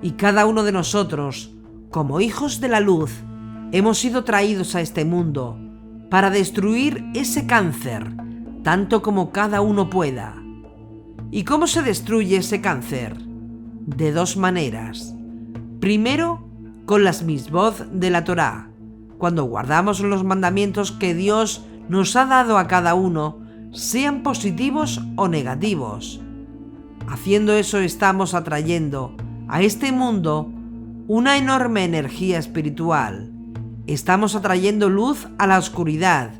Y cada uno de nosotros, como hijos de la luz, hemos sido traídos a este mundo para destruir ese cáncer, tanto como cada uno pueda. ¿Y cómo se destruye ese cáncer? De dos maneras. Primero, con las misbot de la Torá, cuando guardamos los mandamientos que Dios nos ha dado a cada uno, sean positivos o negativos. Haciendo eso estamos atrayendo a este mundo una enorme energía espiritual. Estamos atrayendo luz a la oscuridad.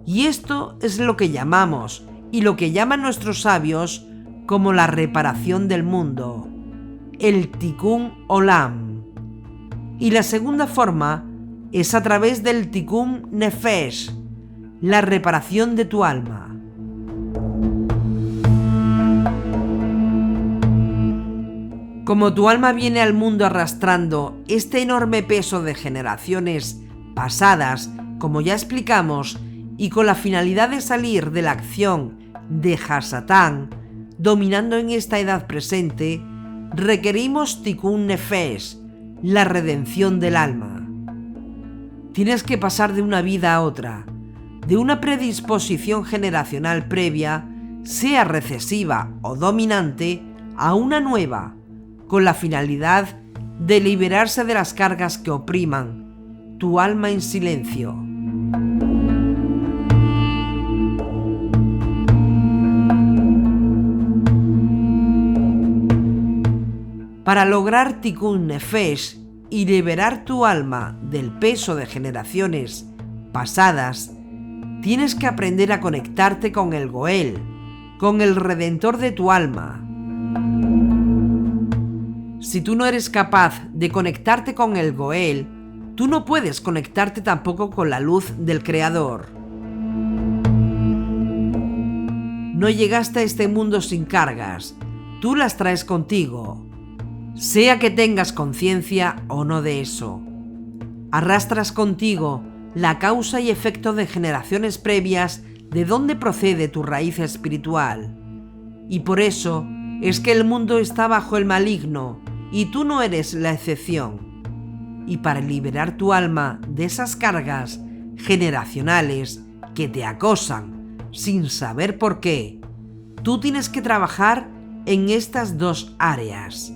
Y esto es lo que llamamos, y lo que llaman nuestros sabios, como la reparación del mundo, el Tikkun Olam. Y la segunda forma es a través del Tikkun Nefesh, la reparación de tu alma. Como tu alma viene al mundo arrastrando este enorme peso de generaciones pasadas, como ya explicamos, y con la finalidad de salir de la acción de Hasatán, dominando en esta edad presente, requerimos Tikkun Nefesh, la redención del alma. Tienes que pasar de una vida a otra, de una predisposición generacional previa, sea recesiva o dominante, a una nueva, con la finalidad de liberarse de las cargas que opriman tu alma en silencio. Para lograr Tikkun Nefesh y liberar tu alma del peso de generaciones pasadas, tienes que aprender a conectarte con el Goel, con el Redentor de tu alma. Si tú no eres capaz de conectarte con el Goel, tú no puedes conectarte tampoco con la luz del Creador. No llegaste a este mundo sin cargas, tú las traes contigo, sea que tengas conciencia o no de eso. Arrastras contigo la causa y efecto de generaciones previas de donde procede tu raíz espiritual. Y por eso es que el mundo está bajo el maligno y tú no eres la excepción. Y para liberar tu alma de esas cargas generacionales que te acosan sin saber por qué, tú tienes que trabajar en estas dos áreas: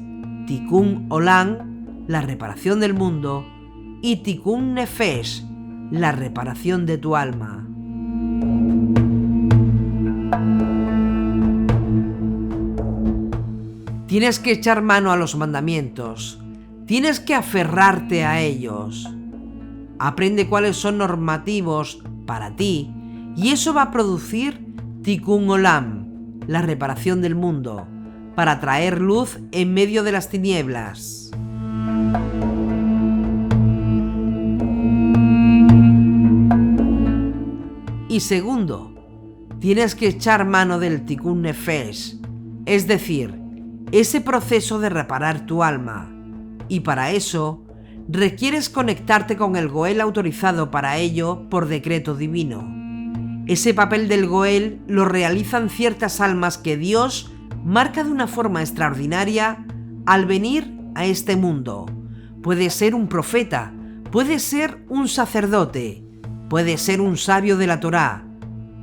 Tikkun Olam, la reparación del mundo, y Tikkun Nefesh, la reparación de tu alma. Tienes que echar mano a los mandamientos, tienes que aferrarte a ellos. Aprende cuáles son normativos para ti y eso va a producir Tikkun Olam, la reparación del mundo, para traer luz en medio de las tinieblas. Y segundo, tienes que echar mano del Tikkun Nefesh, es decir, ese proceso de reparar tu alma. Y para eso, requieres conectarte con el Goel autorizado para ello por decreto divino. Ese papel del Goel lo realizan ciertas almas que Dios marca de una forma extraordinaria al venir a este mundo. Puede ser un profeta, puede ser un sacerdote, puede ser un sabio de la Torá,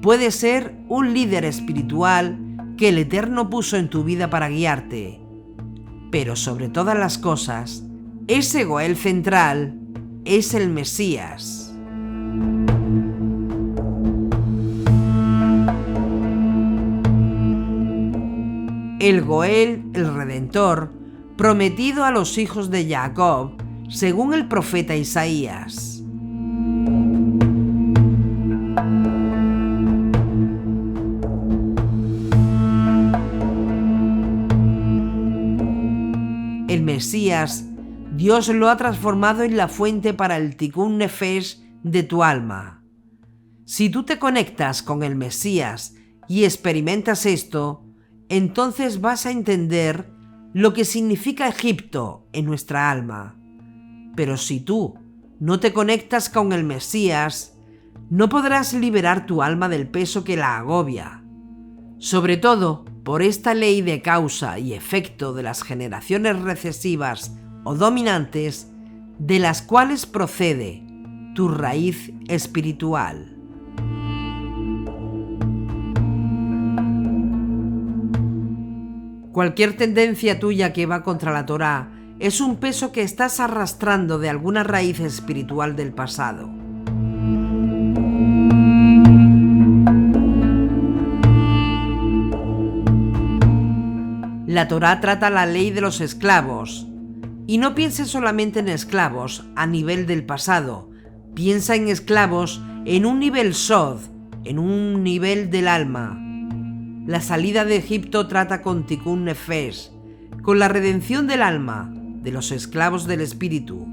puede ser un líder espiritual que el Eterno puso en tu vida para guiarte. Pero sobre todas las cosas, ese Goel central es el Mesías. El Goel, el Redentor, prometido a los hijos de Jacob, según el profeta Isaías. El Mesías, Dios lo ha transformado en la fuente para el Tikkun Nefesh de tu alma. Si tú te conectas con el Mesías y experimentas esto, entonces vas a entender lo que significa Egipto en nuestra alma. Pero si tú no te conectas con el Mesías, no podrás liberar tu alma del peso que la agobia. Sobre todo por esta ley de causa y efecto de las generaciones recesivas o dominantes, de las cuales procede tu raíz espiritual. Cualquier tendencia tuya que va contra la Torá es un peso que estás arrastrando de alguna raíz espiritual del pasado. La Torá trata la ley de los esclavos. Y no pienses solamente en esclavos a nivel del pasado. Piensa en esclavos en un nivel Sod, en un nivel del alma. La salida de Egipto trata con Tikkun Nefesh, con la redención del alma, de los esclavos del espíritu.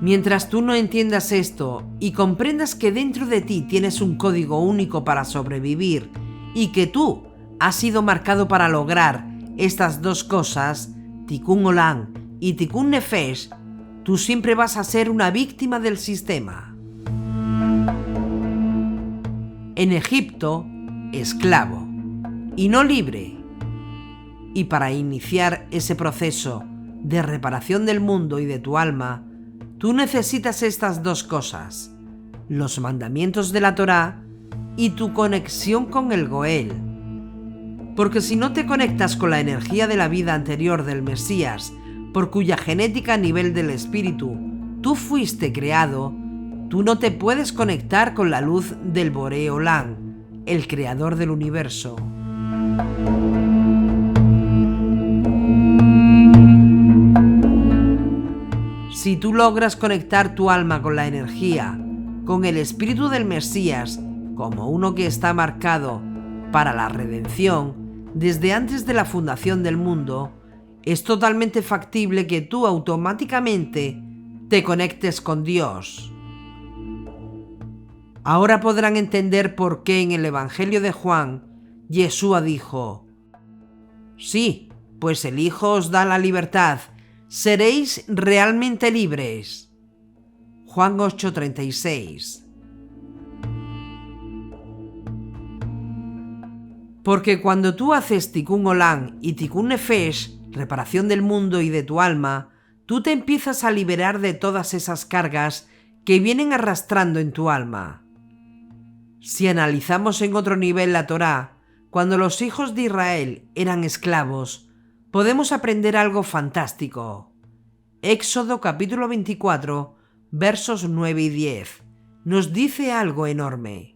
Mientras tú no entiendas esto y comprendas que dentro de ti tienes un código único para sobrevivir y que tú has sido marcado para lograr estas dos cosas, Tikkun Olam y Tikkun Nefesh, tú siempre vas a ser una víctima del sistema. En Egipto, esclavo y no libre. Y para iniciar ese proceso de reparación del mundo y de tu alma, tú necesitas estas dos cosas: los mandamientos de la Torá y tu conexión con el Goel. Porque si no te conectas con la energía de la vida anterior del Mesías, por cuya genética a nivel del espíritu tú fuiste creado, tú no te puedes conectar con la luz del Boré Olam, el creador del universo. Si tú logras conectar tu alma con la energía, con el espíritu del Mesías, como uno que está marcado para la redención desde antes de la fundación del mundo, es totalmente factible que tú automáticamente te conectes con Dios. Ahora podrán entender por qué en el Evangelio de Juan, Yeshua dijo: sí, pues el Hijo os da la libertad, seréis realmente libres. Juan 8:36. Porque cuando tú haces Tikkun Olam y Tikkun Nefesh, reparación del mundo y de tu alma, tú te empiezas a liberar de todas esas cargas que vienen arrastrando en tu alma. Si analizamos en otro nivel la Torá, cuando los hijos de Israel eran esclavos, podemos aprender algo fantástico. Éxodo capítulo 24, versos 9 y 10, nos dice algo enorme.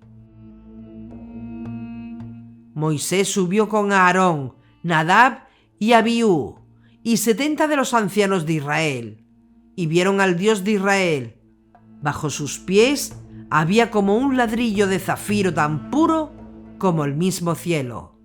Moisés subió con Aarón, Nadab y Abiú, y 70 de los ancianos de Israel, y vieron al Dios de Israel. Bajo sus pies había como un ladrillo de zafiro tan puro como el mismo cielo.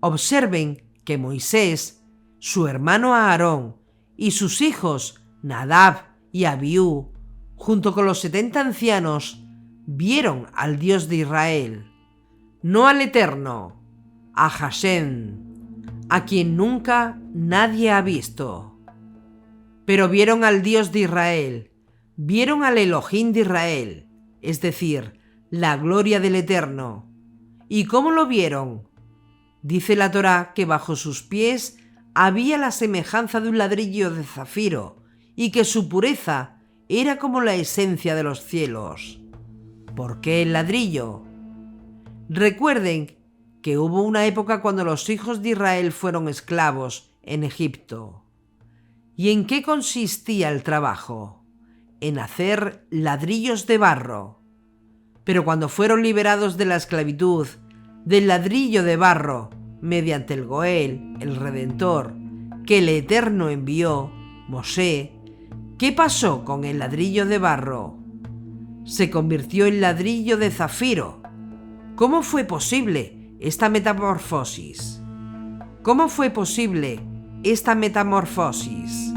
Observen que Moisés, su hermano Aarón y sus hijos Nadab y Abiú, junto con los 70 ancianos, vieron al Dios de Israel, no al Eterno, a Hashem, a quien nunca nadie ha visto. Pero vieron al Dios de Israel, vieron al Elohim de Israel, es decir, la gloria del Eterno. ¿Y cómo lo vieron? Dice la Torá que bajo sus pies había la semejanza de un ladrillo de zafiro y que su pureza era como la esencia de los cielos. ¿Por qué el ladrillo? Recuerden que hubo una época cuando los hijos de Israel fueron esclavos en Egipto. ¿Y en qué consistía el trabajo? En hacer ladrillos de barro. Pero cuando fueron liberados de la esclavitud, del ladrillo de barro, mediante el Goel, el Redentor, que el Eterno envió, Mosé, ¿qué pasó con el ladrillo de barro? Se convirtió en ladrillo de zafiro. ¿Cómo fue posible esta metamorfosis? ¿Cómo fue posible esta metamorfosis?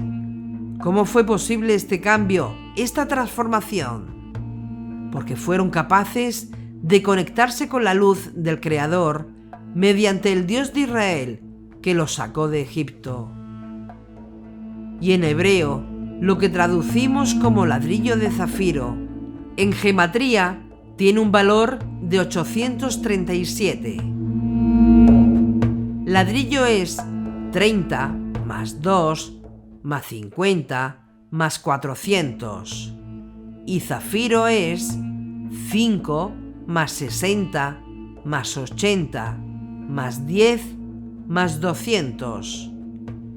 ¿Cómo fue posible este cambio, esta transformación? Porque fueron capaces de conectarse con la luz del Creador mediante el Dios de Israel que los sacó de Egipto. Y en hebreo, lo que traducimos como ladrillo de zafiro, en gematría tiene un valor de 837. Ladrillo es 30 más 2 más 50 más 400. Y zafiro es 5 más 60 más 80 más 10 más 200,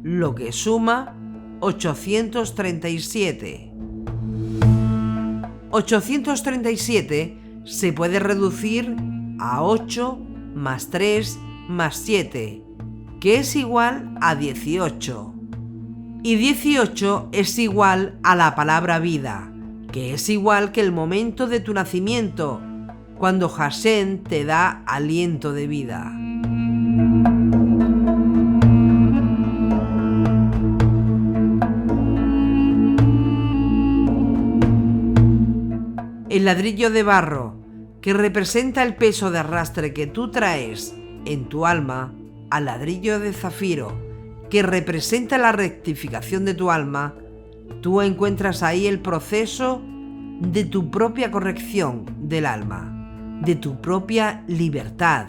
lo que suma 837. 837 se puede reducir a 8 más 3 más 7, que es igual a 18. Y 18 es igual a la palabra vida, que es igual que el momento de tu nacimiento, cuando Hashem te da aliento de vida. El ladrillo de barro, que representa el peso de arrastre que tú traes en tu alma, al ladrillo de zafiro, que representa la rectificación de tu alma, tú encuentras ahí el proceso de tu propia corrección del alma, de tu propia libertad,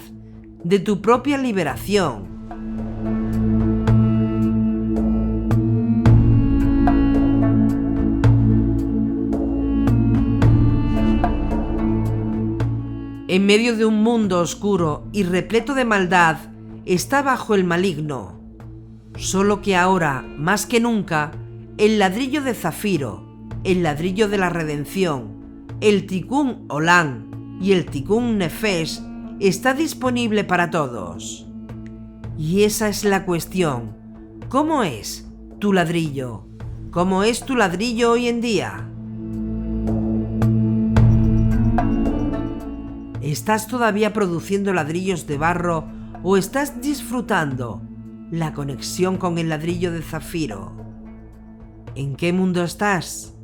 de tu propia liberación. En medio de un mundo oscuro y repleto de maldad, está bajo el maligno. Solo que ahora, más que nunca, el ladrillo de zafiro, el ladrillo de la redención, el Tikkun Olam y el Tikkun Nefesh está disponible para todos. Y esa es la cuestión. ¿Cómo es tu ladrillo? ¿Cómo es tu ladrillo hoy en día? ¿Estás todavía produciendo ladrillos de barro o estás disfrutando la conexión con el ladrillo de zafiro? ¿En qué mundo estás?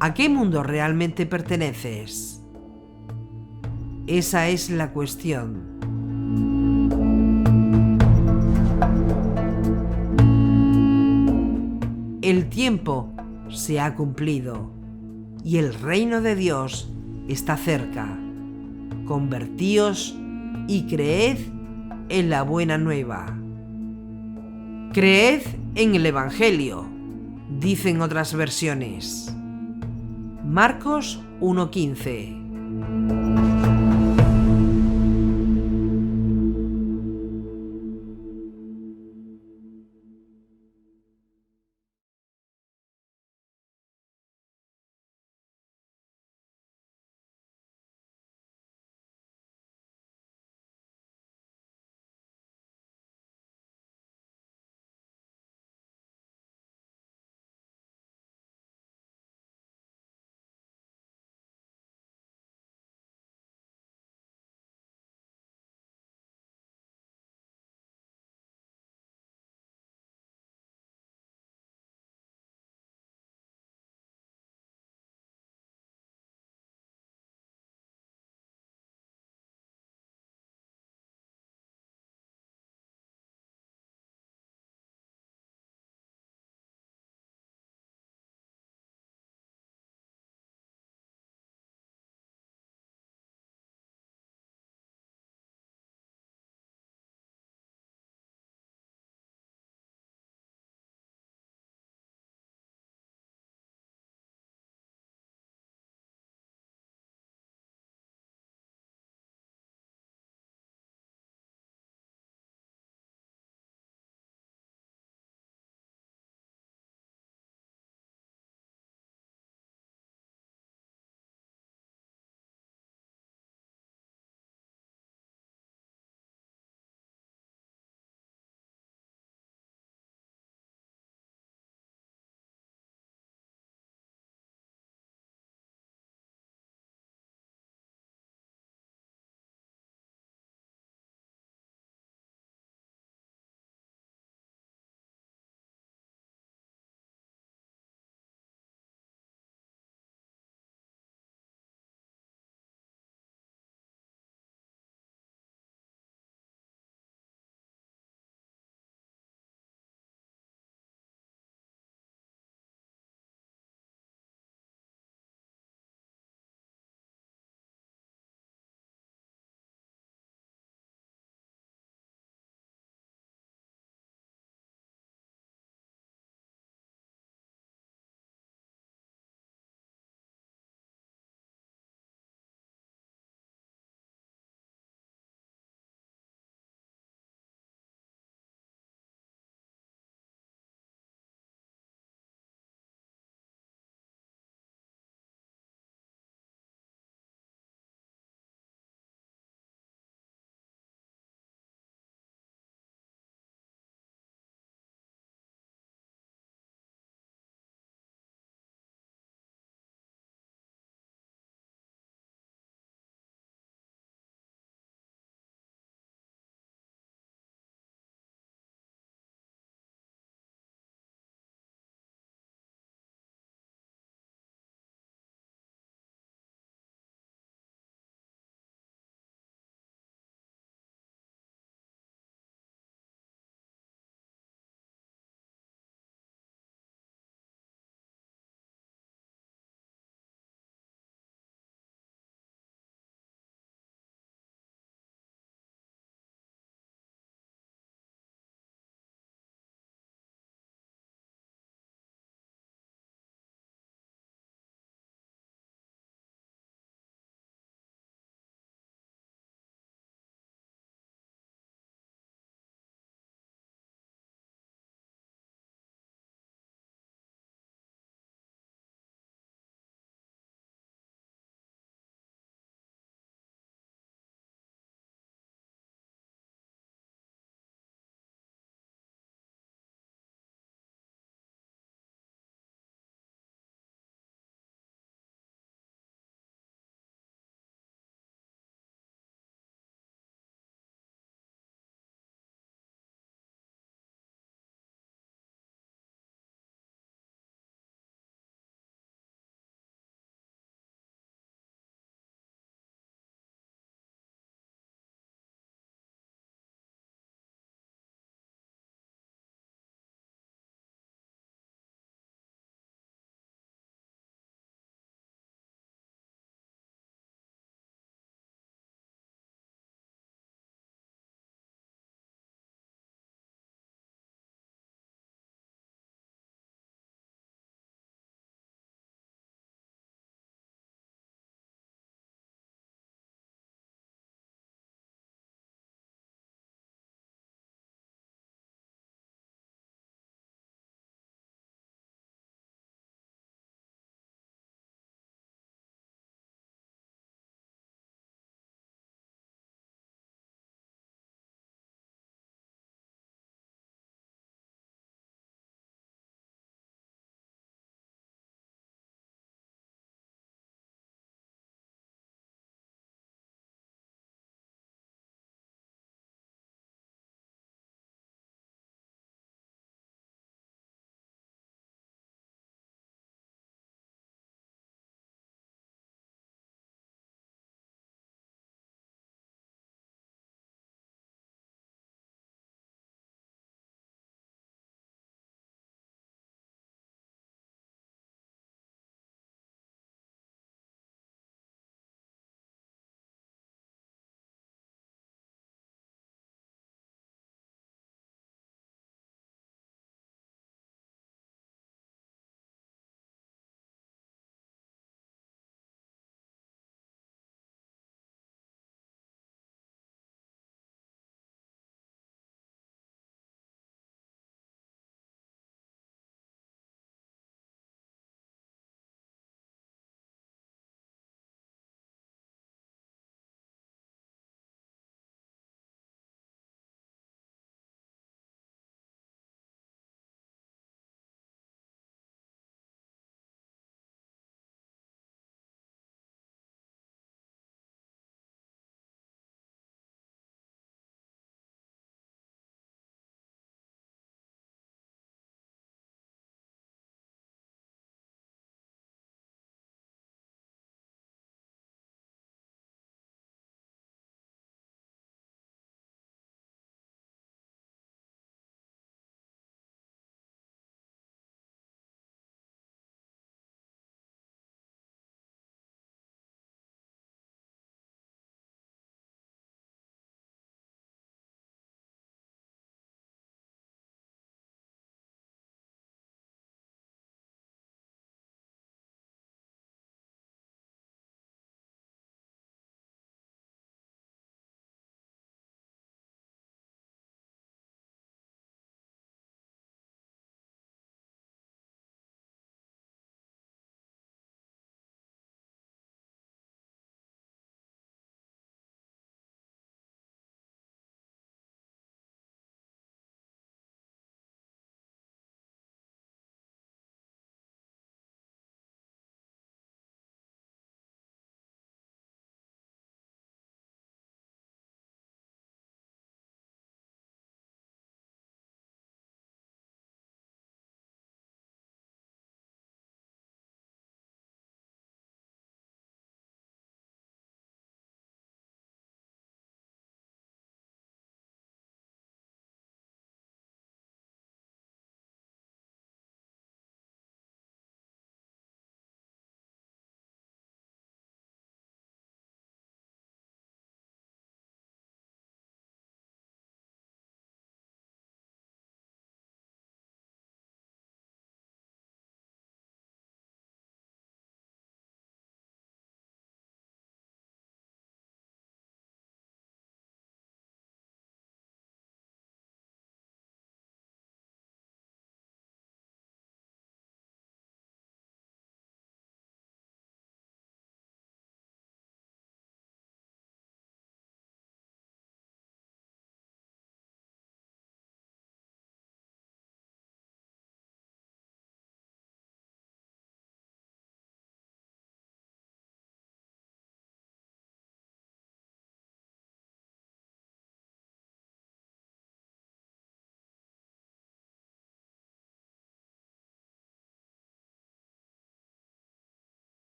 ¿A qué mundo realmente perteneces? Esa es la cuestión. El tiempo se ha cumplido y el reino de Dios está cerca. Convertíos y creed en la buena nueva. Creed en el Evangelio, dicen otras versiones. Marcos 1:15.